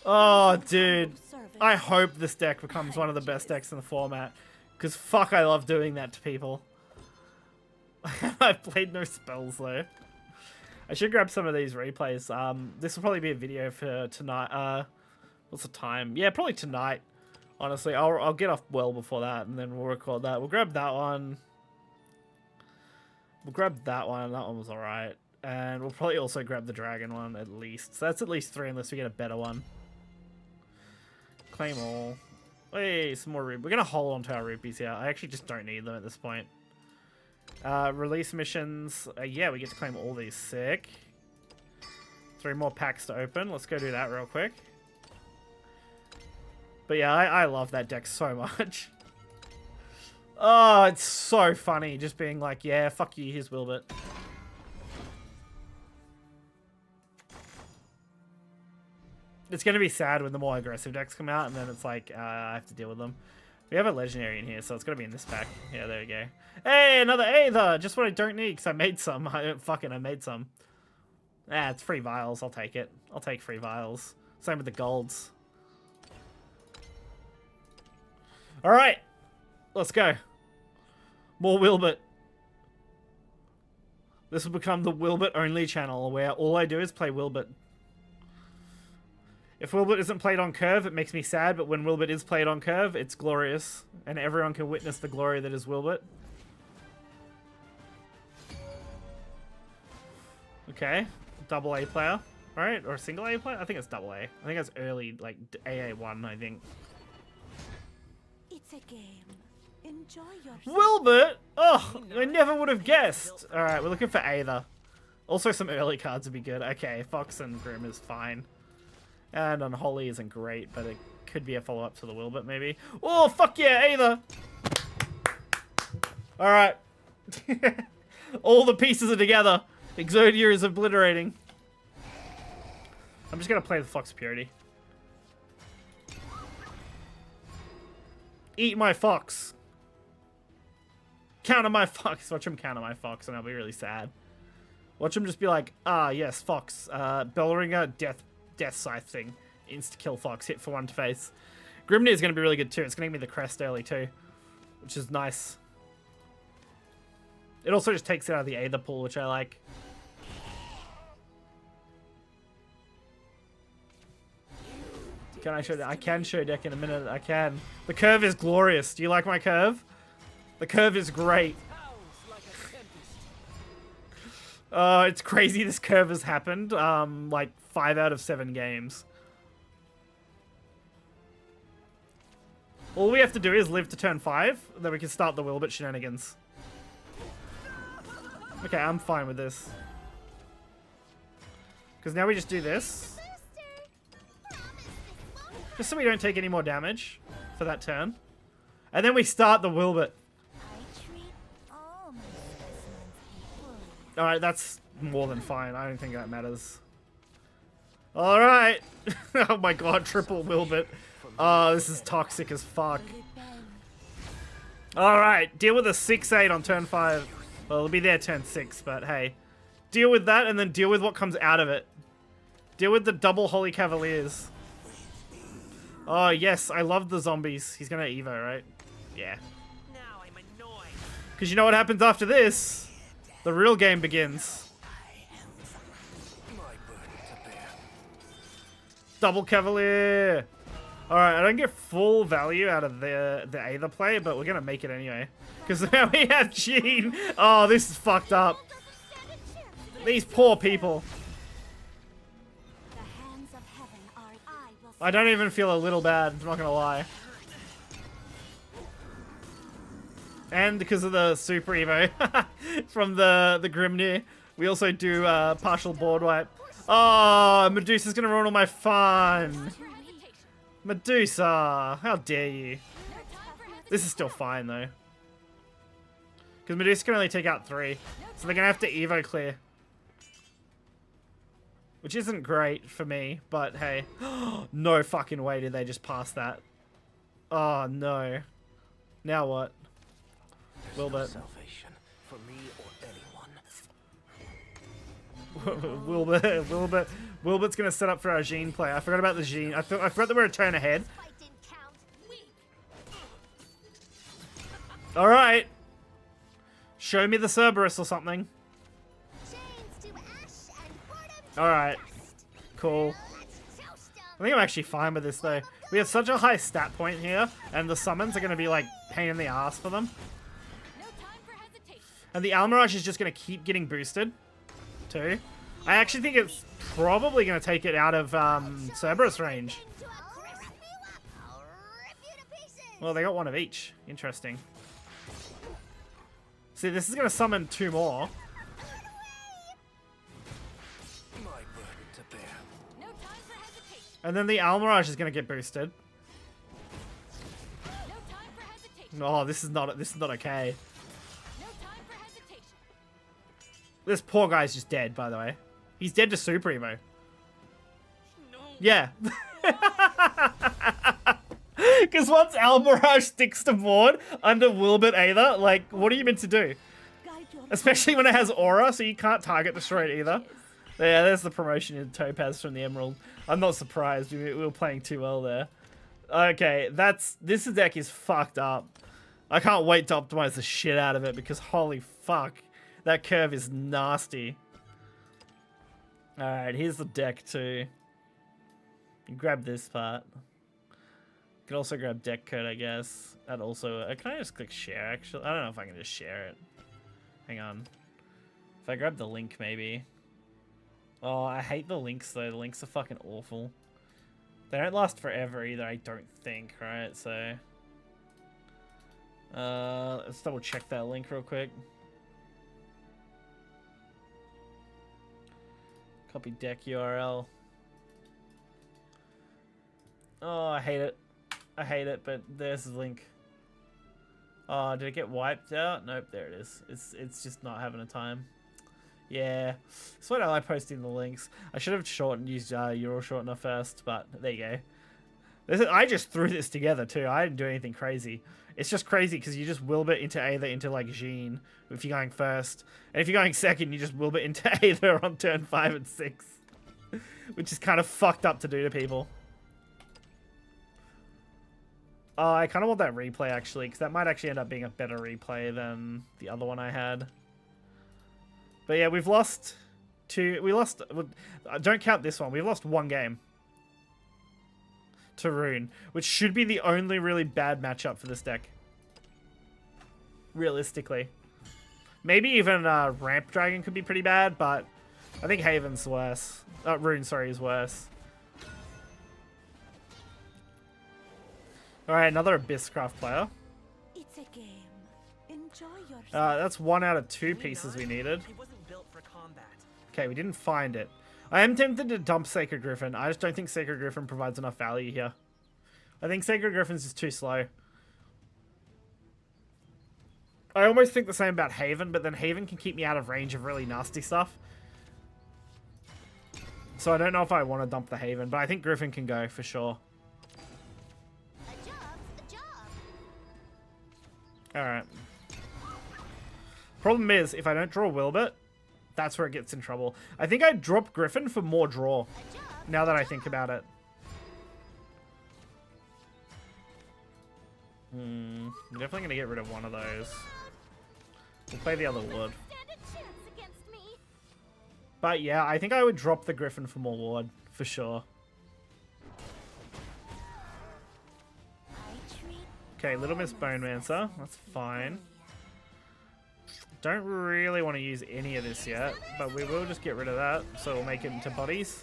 Oh, dude. I hope this deck becomes one of the best decks in the format. Because fuck, I love doing that to people. I've played no spells, though. I should grab some of these replays. This will probably be a video for tonight. What's the time? Yeah, probably tonight. Honestly, I'll get off well before that, and then we'll record that. We'll grab that one. We'll grab that one. That one was alright. And we'll probably also grab the dragon one, at least. So that's at least 3, unless we get a better one. Claim all. Hey, some more rupees. We're going to hold on to our rupees here. I actually just don't need them at this point. Release missions. Yeah, we get to claim all these. Sick. 3 more packs to open. Let's go do that real quick. But yeah, I love that deck so much. Oh, it's so funny just being like, yeah, fuck you, here's Wilbert. It's going to be sad when the more aggressive decks come out, and then it's like, I have to deal with them. We have a legendary in here, so it's going to be in this pack. Yeah, there we go. Hey, another Aether! Just what I don't need, because I made some. I made some. Ah, it's free vials. I'll take it. I'll take free vials. Same with the golds. Alright. Let's go. More Wilbert. This will become the Wilbert only channel where all I do is play Wilbert. If Wilbert isn't played on curve, it makes me sad, but when Wilbert is played on curve, it's glorious. And everyone can witness the glory that is Wilbert. Okay. Double A player. Alright, or a single A player? I think it's double A. I think it's early, like AA1, I think. It's a game. Enjoy yourself. Wilbert? Oh, I never would have guessed. Alright, we're looking for Aether. Also, some early cards would be good. Okay, Fox and Grim is fine. And Unholy isn't great, but it could be a follow-up to the Wilbert, maybe. Oh, fuck yeah, Aether! Alright. All the pieces are together. Exodia is obliterating. I'm just gonna play the Fox Purity. Eat my Fox. Counter my Fox. Watch him counter my Fox and I'll be really sad. Watch him just be like, ah, yes, Fox. Bellringer, Death Scythe thing. Insta-kill Fox. Hit for 1 to face. Grimnir is going to be really good too. It's going to give me the crest early too. Which is nice. It also just takes it out of the Aether pool, which I like. Can I show that? I can show deck in a minute. I can. The curve is glorious. Do you like my curve? The curve is great. It's crazy this curve has happened. Like 5 out of 7 games. All we have to do is live to turn 5, then we can start the Wilbert shenanigans. Okay, I'm fine with this. Because now we just do this. Just so we don't take any more damage for that turn. And then we start the Wilbert. Alright, that's more than fine. I don't think that matters. Alright. Oh my god, triple Wilbert. Oh, this is toxic as fuck. Alright, deal with a 6-8 on turn 5. Well, it'll be there turn 6, but hey. Deal with that and then deal with what comes out of it. Deal with the double Holy Cavaliers. Oh, yes, I love the zombies. He's gonna Evo, right? Yeah. Now I'm annoyed. Because you know what happens after this? The real game begins. Double Cavalier! Alright, I don't get full value out of the Aether play, but we're gonna make it anyway. Because now we have Gene! Oh, this is fucked up. These poor people. I don't even feel a little bad, I'm not gonna lie. And because of the Super Evo from the Grimnir, we also do partial board wipe. Oh, Medusa's gonna ruin all my fun. Medusa, how dare you? This is still fine though. Because Medusa can only take out 3. So they're gonna have to Evo clear. Which isn't great for me, but hey. No fucking way did they just pass that. Oh no. Now what? Wilbert. Salvation for me or Wilbert. Wilbert's gonna set up for our Jean play. I forgot about the Jean. I forgot that we're a turn ahead. Alright. Show me the Cerberus or something. Alright. Cool. I think I'm actually fine with this though. We have such a high stat point here, and the summons are gonna be like pain in the ass for them. And the Almirage is just gonna keep getting boosted too. I actually think it's probably gonna take it out of Cerberus range. Well, they got 1 of each. Interesting. See, this is gonna summon 2 more. And then the Almirage is gonna get boosted. Oh, this is not okay. This poor guy's just dead, by the way. He's dead to Super Evo. No. Yeah. Because once Almirage sticks to board under Wilbert Aether, like, what are you meant to do? Especially when it has Aura, so you can't target destroy it either. Yeah, there's the promotion in Topaz from the Emerald. I'm not surprised. We were playing too well there. Okay, this deck is fucked up. I can't wait to optimize the shit out of it because holy fuck, that curve is nasty. Alright, here's the deck too. You grab this part. You can also grab deck code, I guess. That also... can I just click share, actually? I don't know if I can just share it. Hang on. If I grab the link, maybe. Oh, I hate the links, though. The links are fucking awful. They don't last forever, either, I don't think, right? So... let's double check that link real quick. Copy deck URL. Oh, I hate it. I hate it, but there's the link. Oh, did it get wiped out? Nope, there it is. It's just not having a time. Yeah, that's why I like posting the links. I should have used URL shortener first, but there you go. I just threw this together too. I didn't do anything crazy. It's just crazy because you just wilbur into either into like Jean if you're going first, and if you're going second, you just wilbur into either on turn 5 and 6, which is kind of fucked up to do to people. I kind of want that replay actually, because that might actually end up being a better replay than the other one I had. But yeah, we've lost two. We lost. Don't count this one. We've lost 1 game to Rune, which should be the only really bad matchup for this deck. Realistically, maybe even Ramp Dragon could be pretty bad, but I think Haven's worse. Rune, sorry, is worse. All right, another Abysscraft player. It's a game. Enjoy yourself. That's 1 out of 2 pieces we needed. Okay, we didn't find it. I am tempted to dump Sacred Griffin. I just don't think Sacred Griffin provides enough value here. I think Sacred Griffin's just too slow. I almost think the same about Haven, but then Haven can keep me out of range of really nasty stuff. So I don't know if I want to dump the Haven, but I think Griffin can go for sure. Alright. Problem is, if I don't draw Wilbert, that's where it gets in trouble. I think I'd drop Griffin for more draw, now that I think about it. I'm definitely going to get rid of one of those. We'll play the other wood. But yeah, I think I would drop the Griffin for more ward, for sure. Okay, Little Miss Bonemancer. That's fine. Don't really want to use any of this yet, but we will just get rid of that, so we'll make it into bodies.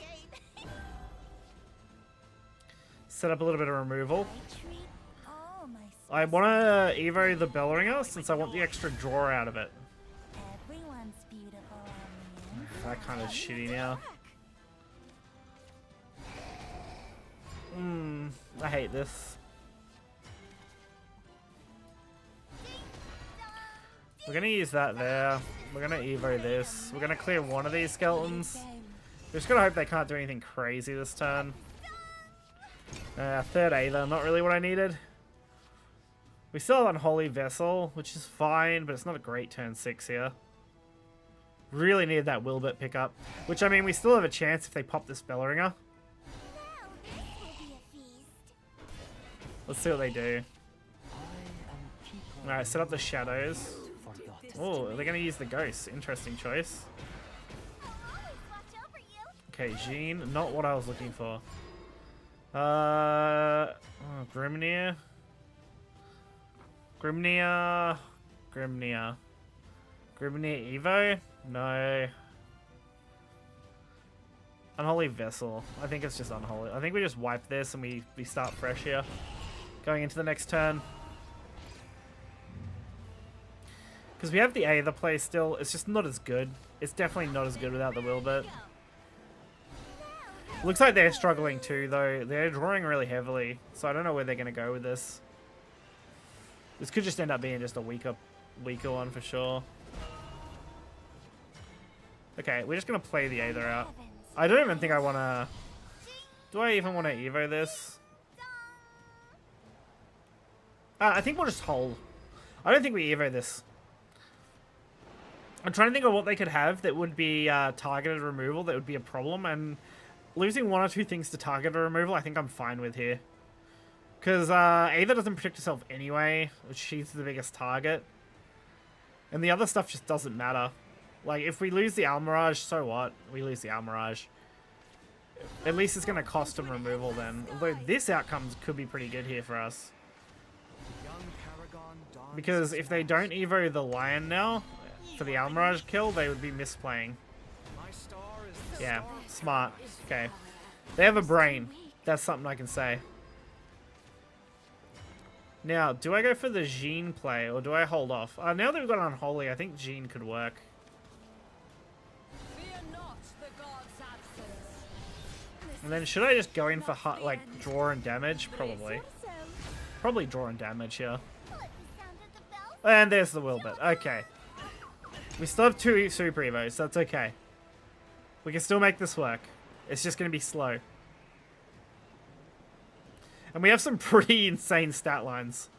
Set up a little bit of removal. I want to Evo the Bellringer since I want the extra draw out of it. That kind of shitty now. I hate this. We're going to use that there. We're going to Evo this. We're going to clear one of these skeletons. We're just going to hope they can't do anything crazy this turn. Third Aether, not really what I needed. We still have Unholy Vessel, which is fine, but it's not a great turn 6 here. Really needed that Wilbert pickup. Which, I mean, we still have a chance if they pop this Bellringer. Let's see what they do. Alright, set up the shadows. Oh, they're going to use the ghosts. Interesting choice. Okay, Jean. Not what I was looking for. Grimnir. Grimnir Evo? No. Unholy Vessel. I think it's just Unholy. I think we just wipe this and we start fresh here. Going into the next turn. Because we have the Aether play still. It's just not as good. It's definitely not as good without the Wilbert. Looks like they're struggling too, though. They're drawing really heavily. So I don't know where they're going to go with this. This could just end up being just a weaker one for sure. Okay, we're just going to play the Aether out. I don't even think I want to... Do I even want to Evo this? I think we'll just hold. I don't think we Evo this. I'm trying to think of what they could have that would be targeted removal that would be a problem, and losing 1 or 2 things to targeted removal I think I'm fine with here. Because Aether doesn't protect herself anyway, which she's the biggest target. And the other stuff just doesn't matter. Like, if we lose the Almirage, so what? We lose the Almirage. At least it's going to cost him removal then. Although this outcome could be pretty good here for us. Because if they don't evo the Lion now, for the Almirage kill, they would be misplaying. Yeah, smart. Okay. They have a brain. That's something I can say. Now, do I go for the Jean play, or do I hold off? Now that we've got Unholy, I think Jean could work. And then should I just go in for, like, draw and damage? Probably. Probably draw and damage here. And there's the Wilbert. Okay. We still have 2 Super Evos, so that's okay. We can still make this work. It's just going to be slow. And we have some pretty insane stat lines.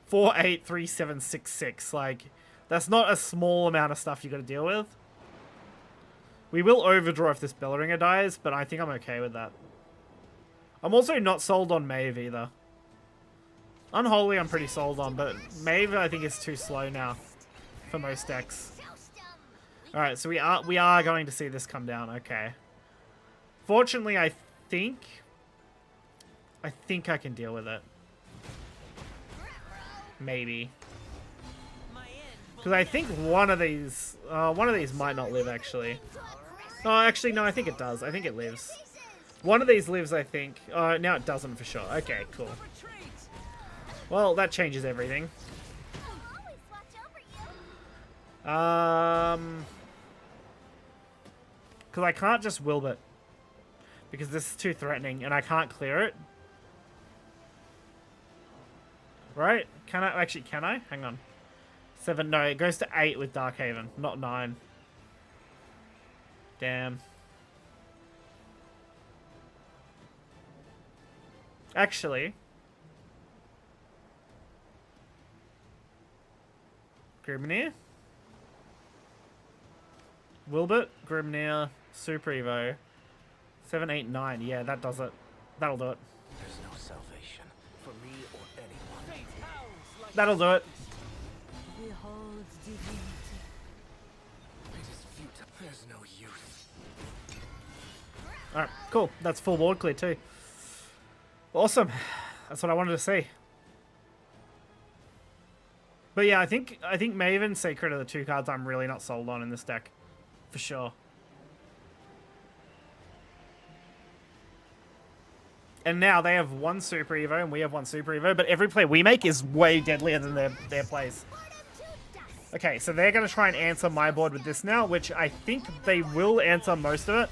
4, 8, 3, 7, 6, 6. Like, that's not a small amount of stuff you got to deal with. We will overdraw if this Bellringer dies, but I think I'm okay with that. I'm also not sold on Maeve either. Unholy I'm pretty sold on, but Maeve I think is too slow now for most decks. Alright, so we are going to see this come down, okay. Fortunately, I think I can deal with it. Maybe. Because I think one of these might not live, actually. Oh, actually, no, I think it does. I think it lives. One of these lives, I think. Now it doesn't for sure. Okay, cool. Well, that changes everything. Because I can't just Wilbert. Because this is too threatening, and I can't clear it. Right? Can I? Actually, can I? Hang on. 7, no, it goes to 8 with Darkhaven, not 9. Damn. Actually. Grimnir? Wilbert, Grimnir, Super Evo. 7, 8, 9. Yeah, that does it. That'll do it. There's no salvation for me or anyone. That'll do it. Behold divinity. It is futile. There's no use. Alright, cool. That's full board clear too. Awesome. That's what I wanted to see. But yeah, I think Maven, Sacred are the 2 cards I'm really not sold on in this deck. For sure. And now they have 1 Super Evo and we have 1 Super Evo, but every play we make is way deadlier than their plays. Okay, so they're going to try and answer my board with this now, which I think they will answer most of it.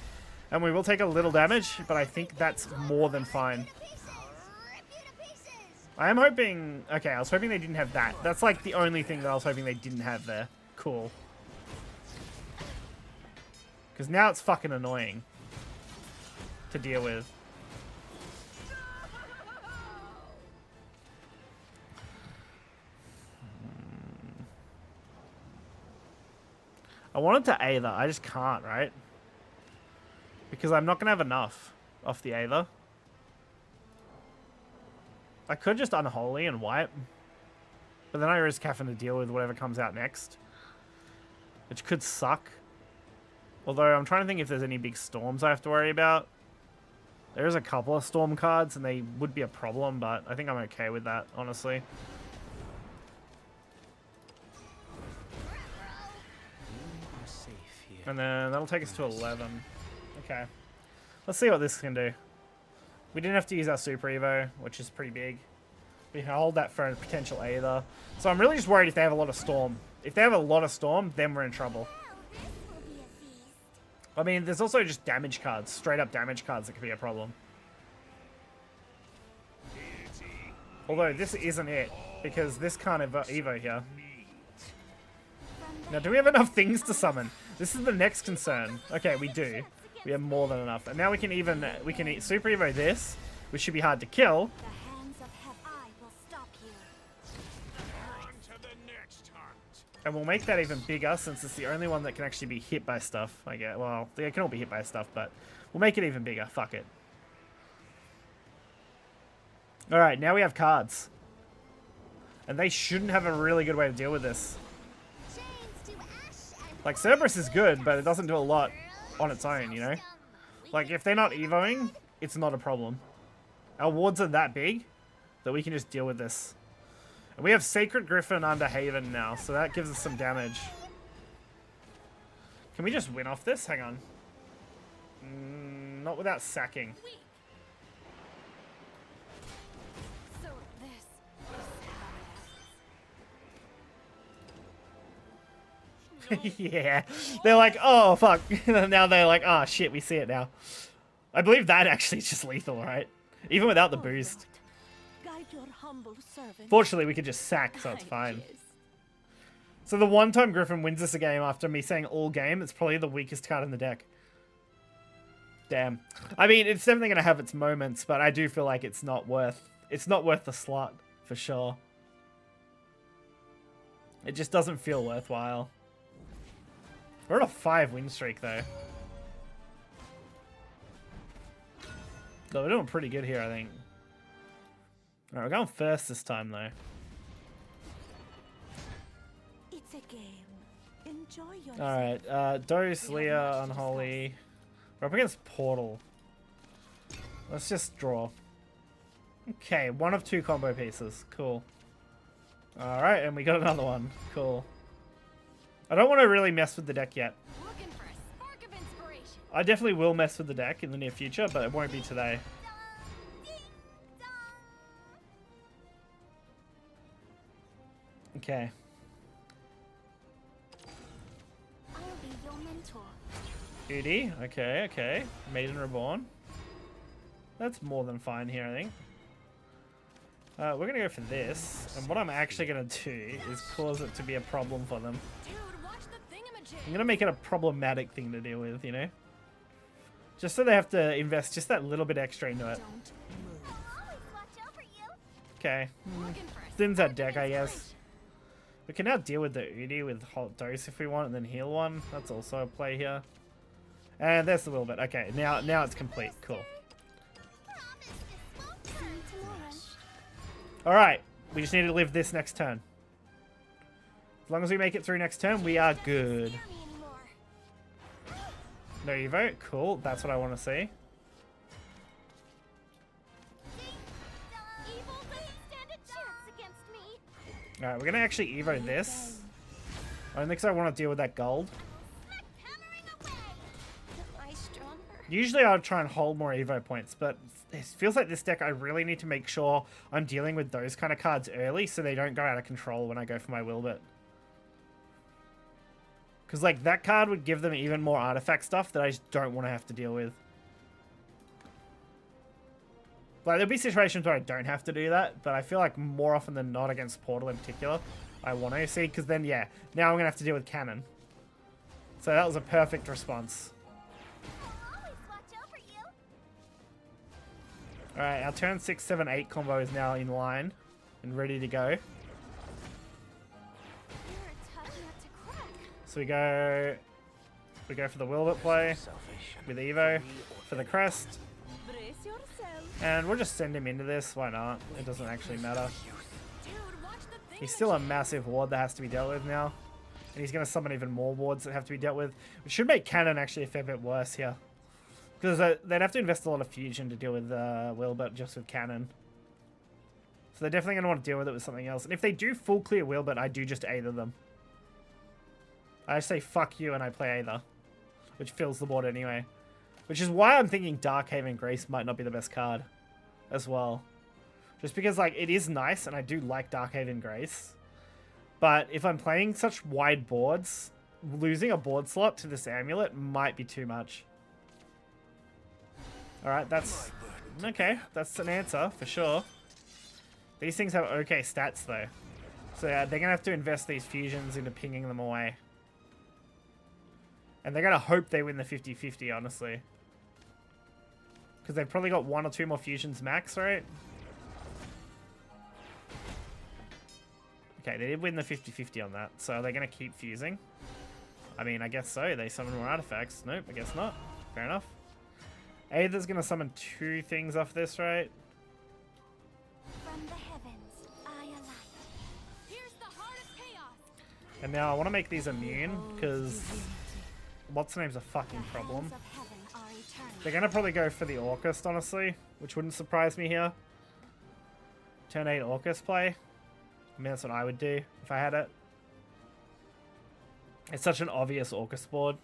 And we will take a little damage, but I think that's more than fine. I am hoping... Okay, I was hoping they didn't have that. That's like the only thing that I was hoping they didn't have there. Cool. Because now it's fucking annoying to deal with. I wanted to Aether. I just can't, right? Because I'm not going to have enough off the Aether. I could just Unholy and wipe. But then I risk having to deal with whatever comes out next. Which could suck. Although I'm trying to think if there's any big storms I have to worry about. There is a couple of storm cards and they would be a problem, but I think I'm okay with that, honestly. And then that'll take us to 11. Okay. Let's see what this can do. We didn't have to use our Super Evo, which is pretty big. We can hold that for a potential Aether. So I'm really just worried if they have a lot of Storm. If they have a lot of Storm, then we're in trouble. I mean, there's also just damage cards. Straight up damage cards that could be a problem. Although this isn't it, because this can't Evo here. Now, do we have enough things to summon? This is the next concern. Okay, we do. We have more than enough. And now we can Super Evo this, which should be hard to kill. The hands of Heaven will stop you. On to the next hunt. And we'll make that even bigger since it's the only one that can actually be hit by stuff. I guess. Well, they can all be hit by stuff, but we'll make it even bigger. Fuck it. Alright, now we have cards. And they shouldn't have a really good way to deal with this. Like, Cerberus is good, but it doesn't do a lot on its own, you know? Like, if they're not evoing, it's not a problem. Our wards are that big that we can just deal with this. And we have Sacred Griffin under Haven now, so that gives us some damage. Can we just win off this? Hang on. Not without sacking. So this is how it Yeah. They're like, oh, fuck. Now they're like, oh, shit, we see it now. I believe that actually is just lethal, right? Even without the boost. Guide your humble servant. Fortunately, we could just sack, so it's fine. So the one time Griffin wins us a game after me saying all game, it's probably the weakest card in the deck. Damn. I mean, it's definitely going to have its moments, but I do feel like it's not worth the slot, for sure. It just doesn't feel worthwhile. We're on a 5-win streak, though. No, we're doing pretty good here, I think. Alright, we're going first this time, though. It's a game. Enjoy yourself. Alright, Dose, Leah, Unholy. We're up against Portal. Let's just draw. Okay, 1 of 2 combo pieces. Cool. Alright, and we got another one. Cool. I don't want to really mess with the deck yet. Looking for a spark of inspiration. I definitely will mess with the deck in the near future, but it won't be today. Okay. I'll be your mentor. Udi, okay, okay. Maiden Reborn. That's more than fine here, I think. We're going to go for this, and what I'm actually going to do is cause it to be a problem for them. Dude, watch the thingamajig. I'm going to make it a problematic thing to deal with, you know? Just so they have to invest just that little bit extra into it. Don't move. I'll always watch over you. Okay. Looking for a Thins spark that of deck, I guess. inspiration. We can now deal with the Udi with Halt Dose if we want, and then heal one. That's also a play here. And there's the Wilbit. Okay, now it's complete. Cool. See you tomorrow. Alright, we just need to live this next turn. As long as we make it through next turn, we are good. No Evo? Cool, that's what I want to see. Evil doesn't stand a chance against me. Alright, we're going to actually Evo this. Only because I want to deal with that gold. Hammering away. Am I stronger? Usually I would try and hold more Evo points, but it feels like this deck I really need to make sure I'm dealing with those kind of cards early so they don't go out of control when I go for my Wilbit. Because, like, that card would give them even more artifact stuff that I just don't want to have to deal with. Like, there'll be situations where I don't have to do that, but I feel like more often than not against Portal in particular, I want to see, because then, yeah, now I'm going to have to deal with Cannon. So that was a perfect response. I'll always watch over you. Alright, our turn 6, 7, 8 combo is now in line and ready to go. You're a tough nut to crack. So we go for the Wilbit play with Evo for the crest. Brace yourself. And we'll just send him into this. Why not? It doesn't actually matter. Dude, watch the He's still a massive ward that has to be dealt with now. And he's going to summon even more wards that have to be dealt with. Which should make Cannon actually a fair bit worse here. Because they'd have to invest a lot of fusion to deal with Wilbit just with Cannon. So they're definitely going to want to deal with it with something else. And if they do full clear Wilbit, I do just Aether them. I say fuck you and I play Aether. Which fills the board anyway. Which is why I'm thinking Darkhaven Grace might not be the best card as well. Just because, like, it is nice and I do like Darkhaven Grace. But if I'm playing such wide boards, losing a board slot to this amulet might be too much. Alright, that's... Okay, that's an answer, for sure. These things have okay stats, though. So yeah, they're going to have to invest these fusions into pinging them away. And they're going to hope they win the 50-50, honestly. Because they've probably got 1 or 2 more fusions max, right? Okay, they did win the 50-50 on that. So they're going to keep fusing. I mean, I guess so. They summon more artifacts. Nope, I guess not. Fair enough. Aether's going to summon 2 things off this, right? And now I want to make these immune, because what's the name's a fucking problem. Hands of heaven are eternal. They're going to probably go for the Orcust, honestly, which wouldn't surprise me here. Turn 8 Orcust play. I mean, that's what I would do if I had it. It's such an obvious Orcust board.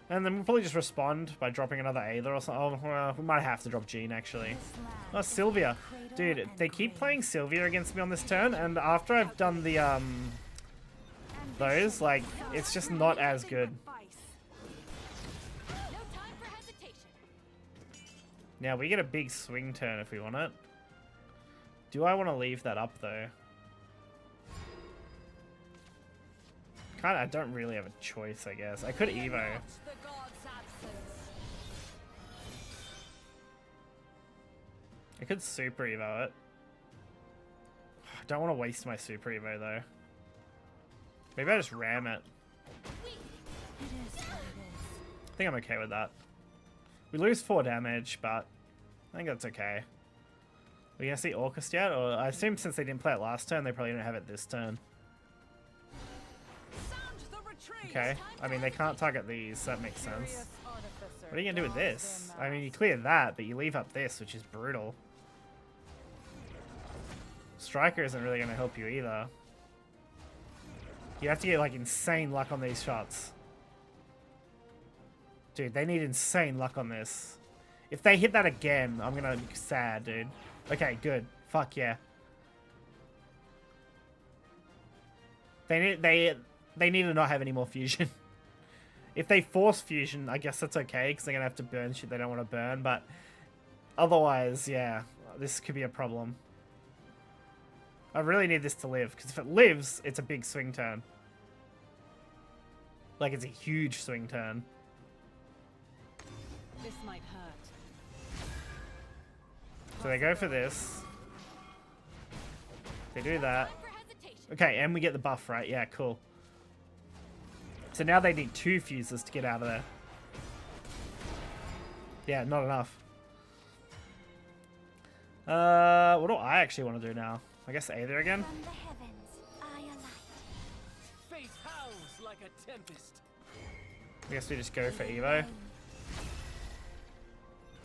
And then we'll probably just respond by dropping another Aether or something. Oh, well, we might have to drop Jean, actually. Oh, Sylvia. Dude, they keep playing Sylvia against me on this turn, and after I've done the, those, like, it's just not as good. No time for hesitation. Now, we get a big swing turn if we want it. Do I want to leave that up, though? I don't really have a choice, I guess. I could Evo. The god's absence. I could Super Evo it. I don't want to waste my Super Evo, though. Maybe I just ram it. It is what it is. I think I'm okay with that. We lose 4 damage, but I think that's okay. Are we going to see Orcust yet? Or I assume since they didn't play it last turn, they probably don't have it this turn. Okay, I mean, they can't target these, so that makes sense. What are you going to do with this? I mean, you clear that, but you leave up this, which is brutal. Striker isn't really going to help you either. You have to get, like, insane luck on these shots. Dude, they need insane luck on this. If they hit that again, I'm going to be sad, dude. Okay, good. Fuck yeah. They need to not have any more fusion. If they force fusion, I guess that's okay, because they're going to have to burn shit they don't want to burn, but otherwise, yeah, this could be a problem. I really need this to live, because if it lives, it's a big swing turn. Like, it's a huge swing turn. This might hurt. So they go for this. They do that. Time for hesitation. Okay, and we get the buff, right? Yeah, cool. So now they need 2 fuses to get out of there. Yeah, not enough. What do I actually want to do now? I guess Aether again? From the heavens, I alight. Fate howls like a tempest. I guess we just go for Evo.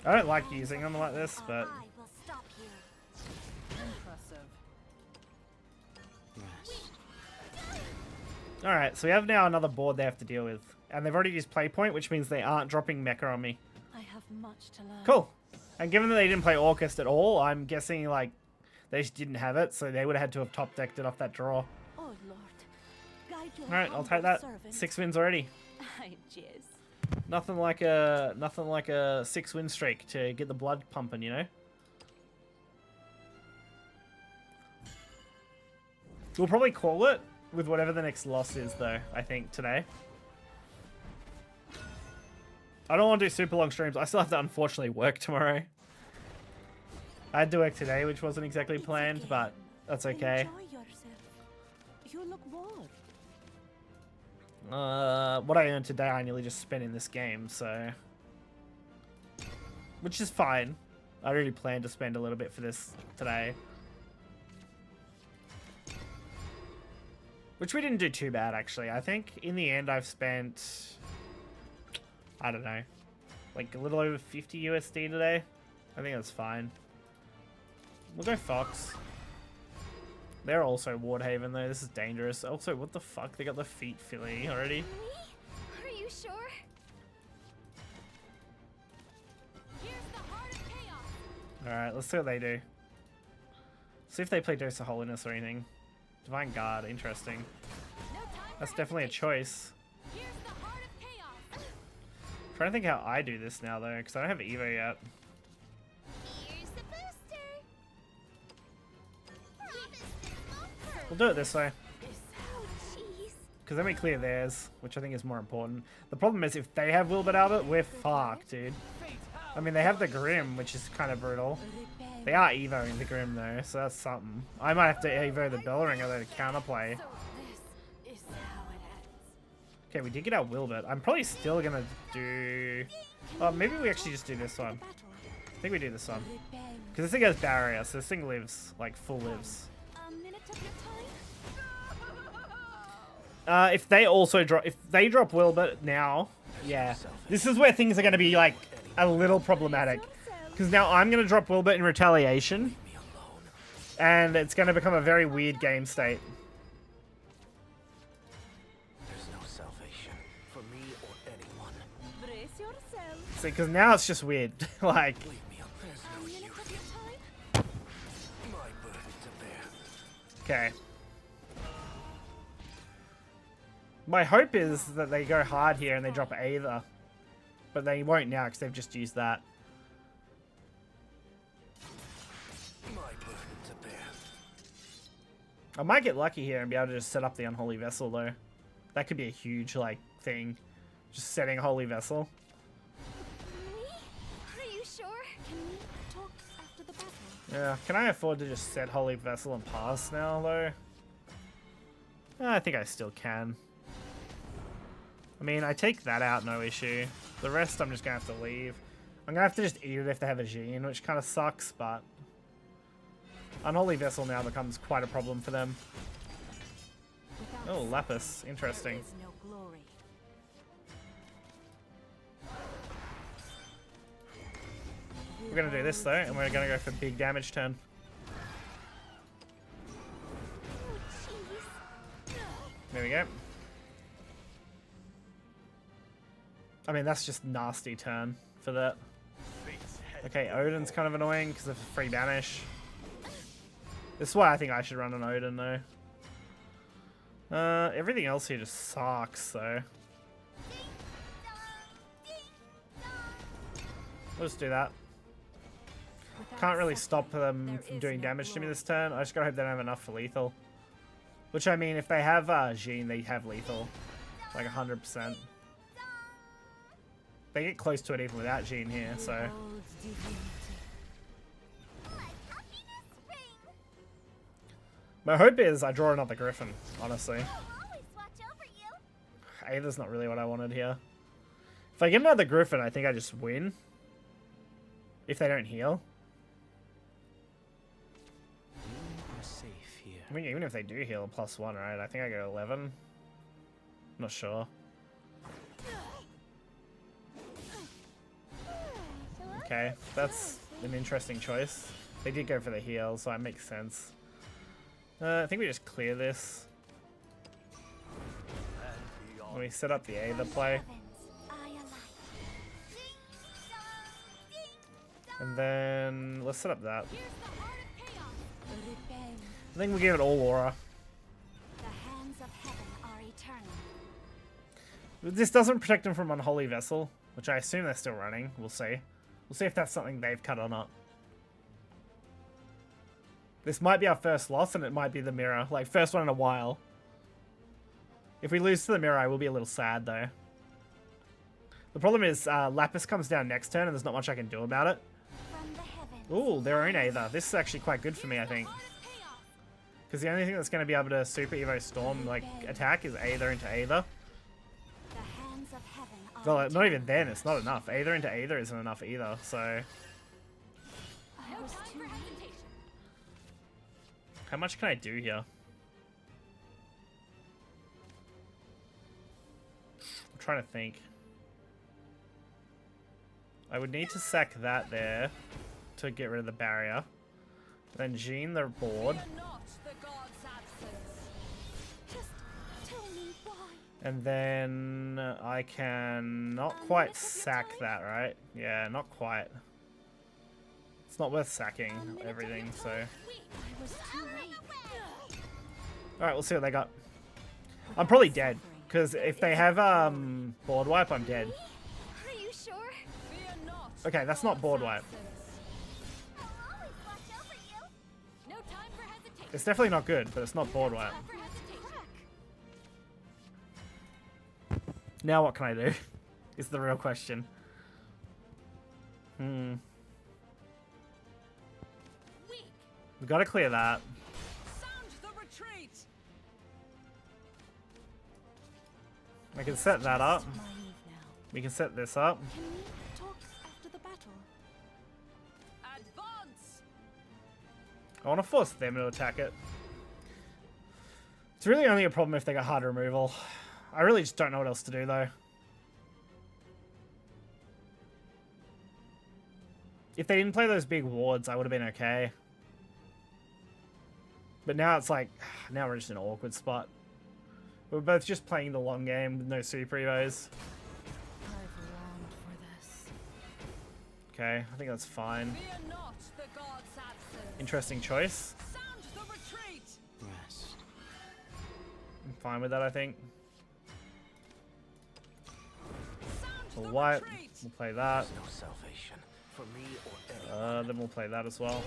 I don't like using them like this, but... I will stop here. Impressive. Alright, so we have now another board they have to deal with. And they've already used play point, which means they aren't dropping Mecha on me. I have much to learn. Cool. And given that they didn't play Orcust at all, I'm guessing, like, they just didn't have it, so they would have had to have top decked it off that draw. Oh Lord, guide your Alright, I'll humble take that. servant. 6 wins already. I jizz. Nothing like a 6-win streak to get the blood pumping, you know? We'll probably call it with whatever the next loss is, though, I think, today. I don't want to do super long streams. I still have to, unfortunately, work tomorrow. I had to work today, which wasn't exactly It's planned, okay. but that's okay. Enjoy yourself. You look bored. What I earned today, I nearly just spent in this game, so... Which is fine. I really planned to spend a little bit for this today. Which we didn't do too bad, actually. I think in the end I've spent... I don't know. Like a little over 50 USD today. I think that's fine. We'll go Fox. They're also Wardhaven, though. This is dangerous. Also, what the fuck? They got the feet filly already. Me? Are you sure? Here's the heart of chaos. Alright, let's see what they do. See if they play Dose of Holiness or anything. Divine Guard, interesting. No time That's for definitely a hesitation. choice. Here's the heart of chaos. Trying to think how I do this now, though, because I don't have Evo yet. Here's the booster. We'll do it this way. Oh, jeez. Because then we clear theirs, which I think is more important. The problem is if they have Wilbur Albert, we're fucked, dude. Fate howls. I mean, they have the Grim, which is kind of brutal. They are Evoing the Grim, though, so that's something. I might have to Evo the Bellringer, though, to counterplay. So this is how it ends. Okay, we did get our Wilbert. I'm probably still going to do... Oh, maybe we actually just do this one. I think we do this one. Because this thing has barrier, so this thing lives, like, full lives. A minute of your time? If they also drop, if they drop Wilbert now, yeah, this is where things are going to be like a little problematic, because now I'm going to drop Wilbert in retaliation, and it's going to become a very weird game state. There's no salvation for me or anyone. Brace yourself. See, because now it's just weird. Like, Leave me alone. There's no A minute use. of your time. My burden to bear. okay. My hope is that they go hard here and they drop Aether, but they won't now because they've just used that. My burden to bear. I might get lucky here and be able to just set up the Unholy Vessel, though. That could be a huge, like, thing. Just setting a Holy Vessel. Me? Are you sure? Can we talk after the battle? Yeah, can I afford to just set Holy Vessel and pass now, though? I think I still can. I mean, I take that out, no issue. The rest I'm just going to have to leave. I'm going to have to just eat it if they have a Jean, which kind of sucks, but... Unholy Vessel now becomes quite a problem for them. Without Oh, Lapis. Interesting. there is no glory. We're going to do this, though, and we're going to go for big damage turn. There we go. I mean, that's just nasty turn for that. Okay, Odin's kind of annoying because of free banish. This is why I think I should run an Odin, though. Everything else here just sucks, so... We'll just do that. Can't really stop them from doing damage to me this turn. I just gotta hope they don't have enough for lethal. Which, I mean, if they have Jean, they have lethal. Like 100%. They get close to it even without Jean here, so... My hope is I draw another Griffin, honestly. Aether's not really what I wanted here. If I get another Griffin, I think I just win. If they don't heal. You're safe here. I mean, even if they do heal, +1, right? I think I go 11. Not sure. Okay, that's an interesting choice. They did go for the heal, so it makes sense. I think we just clear this. We set up the Aether play. And then let's set up that. I think we'll give it all aura. The hands of heaven are eternal. This doesn't protect them from Unholy Vessel, which I assume they're still running. We'll see. We'll see if that's something they've cut or not. This might be our first loss, and it might be the mirror. Like, first one in a while. If we lose to the mirror, I will be a little sad, though. The problem is, Lapis comes down next turn, and there's not much I can do about it. From the heavens. Ooh, their own Aether. This is actually quite good for me, I think. Because the only thing that's going to be able to Super Evo Storm, like, attack is Aether into Aether. The hands of heaven are Well, not eternal. even then, it's not enough. Aether into Aether isn't enough either, so... I was too late. How much can I do here? I'm trying to think. I would need to sack that there to get rid of the barrier. Then Jean the board. Not the god's absence. Just tell me why. And then I can not quite sack that, right? Yeah, not quite. It's not worth sacking everything, so... I was too late. Alright, we'll see what they got. I'm probably dead, because if they have board wipe, I'm dead. Are you sure? Fear not. Okay, that's not board wipe. I'll always watch over you. No time for hesitation. It's definitely not good, but it's not board wipe. Time for hesitation. Now what can I do? Is the real question. Weak. We've got to clear that. Sound the retreat. I can set that up. Naive now. We can set this up. Can we talk after the battle? Advance. I want to force them to attack it. It's really only a problem if they got hard removal. I really just don't know what else to do, though. If they didn't play those big wards, I would have been okay. But now it's like, now we're just in an awkward spot. We're both just playing the long game with no super evos. I've longed for this. Okay, I think that's fine. Fear not the god's absence. Interesting choice. Sound the retreat. Rest. I'm fine with that, I think. Sound We'll the wipe. retreat. We'll play that. There's no salvation for me or anyone. Then we'll play that as well.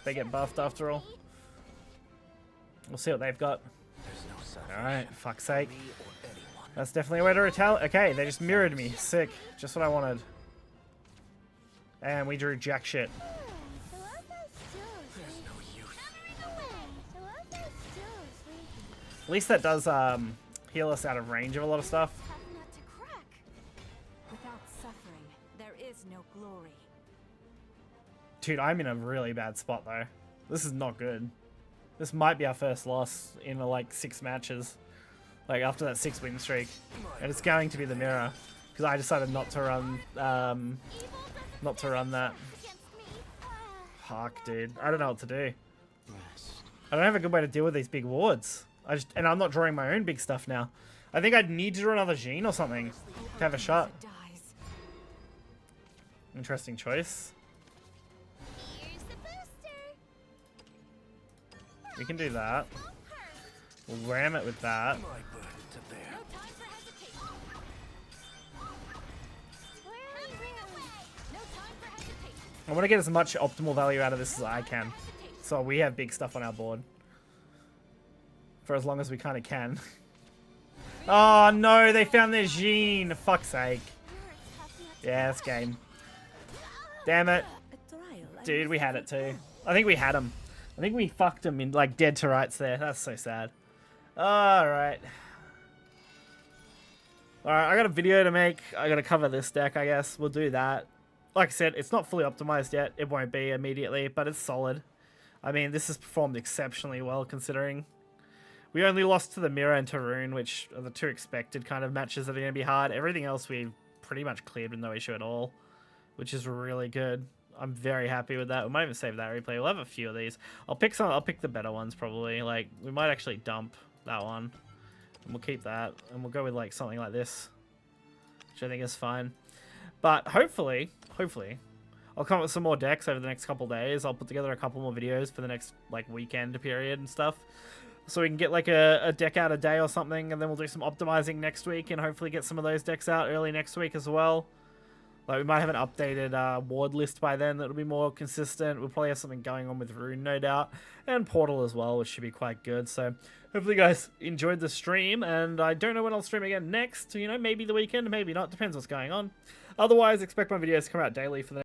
They get buffed after all. We'll see what they've got. There's no salvation Alright, fuck's for sake. me or anyone. That's definitely a way to retaliate. Okay, they just mirrored me. Sick. Just what I wanted. And we drew jack shit. There's no use. At least that does heal us out of range of a lot of stuff. Without suffering, there is no glory. Dude, I'm in a really bad spot though. This is not good. This might be our first loss in like 6 matches. Like after that 6-win streak. And it's going to be the mirror. Because I decided not to run that. Fuck, dude. I don't know what to do. Rest. I don't have a good way to deal with these big wards. And I'm not drawing my own big stuff now. I think I'd need to draw another Jean or something to have a shot. Dies. Interesting choice. Here's the booster. We can do that. We'll ram it with that. My burden to bear. No time for hesitation. No time for hesitation. I want to get as much optimal value out of this as I can. So we have big stuff on our board. For as long as we kind of can. Oh no, they found their Jean. Fuck's sake. Yeah, it's game. Damn it. Dude, we had it too. I think we had him. I think we fucked him in like dead to rights there. That's so sad. Alright. Alright, I got a video to make. I gotta cover this deck, I guess. We'll do that. Like I said, it's not fully optimized yet. It won't be immediately, but it's solid. I mean, this has performed exceptionally well considering. We only lost to the Mirror and Tarun, which are the 2 expected kind of matches that are going to be hard. Everything else we pretty much cleared with no issue at all, which is really good. I'm very happy with that. We might even save that replay. We'll have a few of these. I'll pick the better ones probably. Like, we might actually dump that one. And we'll keep that. And we'll go with like something like this, which I think is fine. But hopefully, I'll come up with some more decks over the next couple days. I'll put together a couple more videos for the next like weekend period and stuff. So we can get like a deck out a day or something, and then we'll do some optimizing next week and hopefully get some of those decks out early next week as well. Like we might have an updated ward list by then that'll be more consistent. We'll probably have something going on with Rune, no doubt, and Portal as well, which should be quite good. So hopefully you guys enjoyed the stream, and I don't know when I'll stream again next. You know, maybe the weekend, maybe not. Depends what's going on. Otherwise, expect my videos to come out daily for the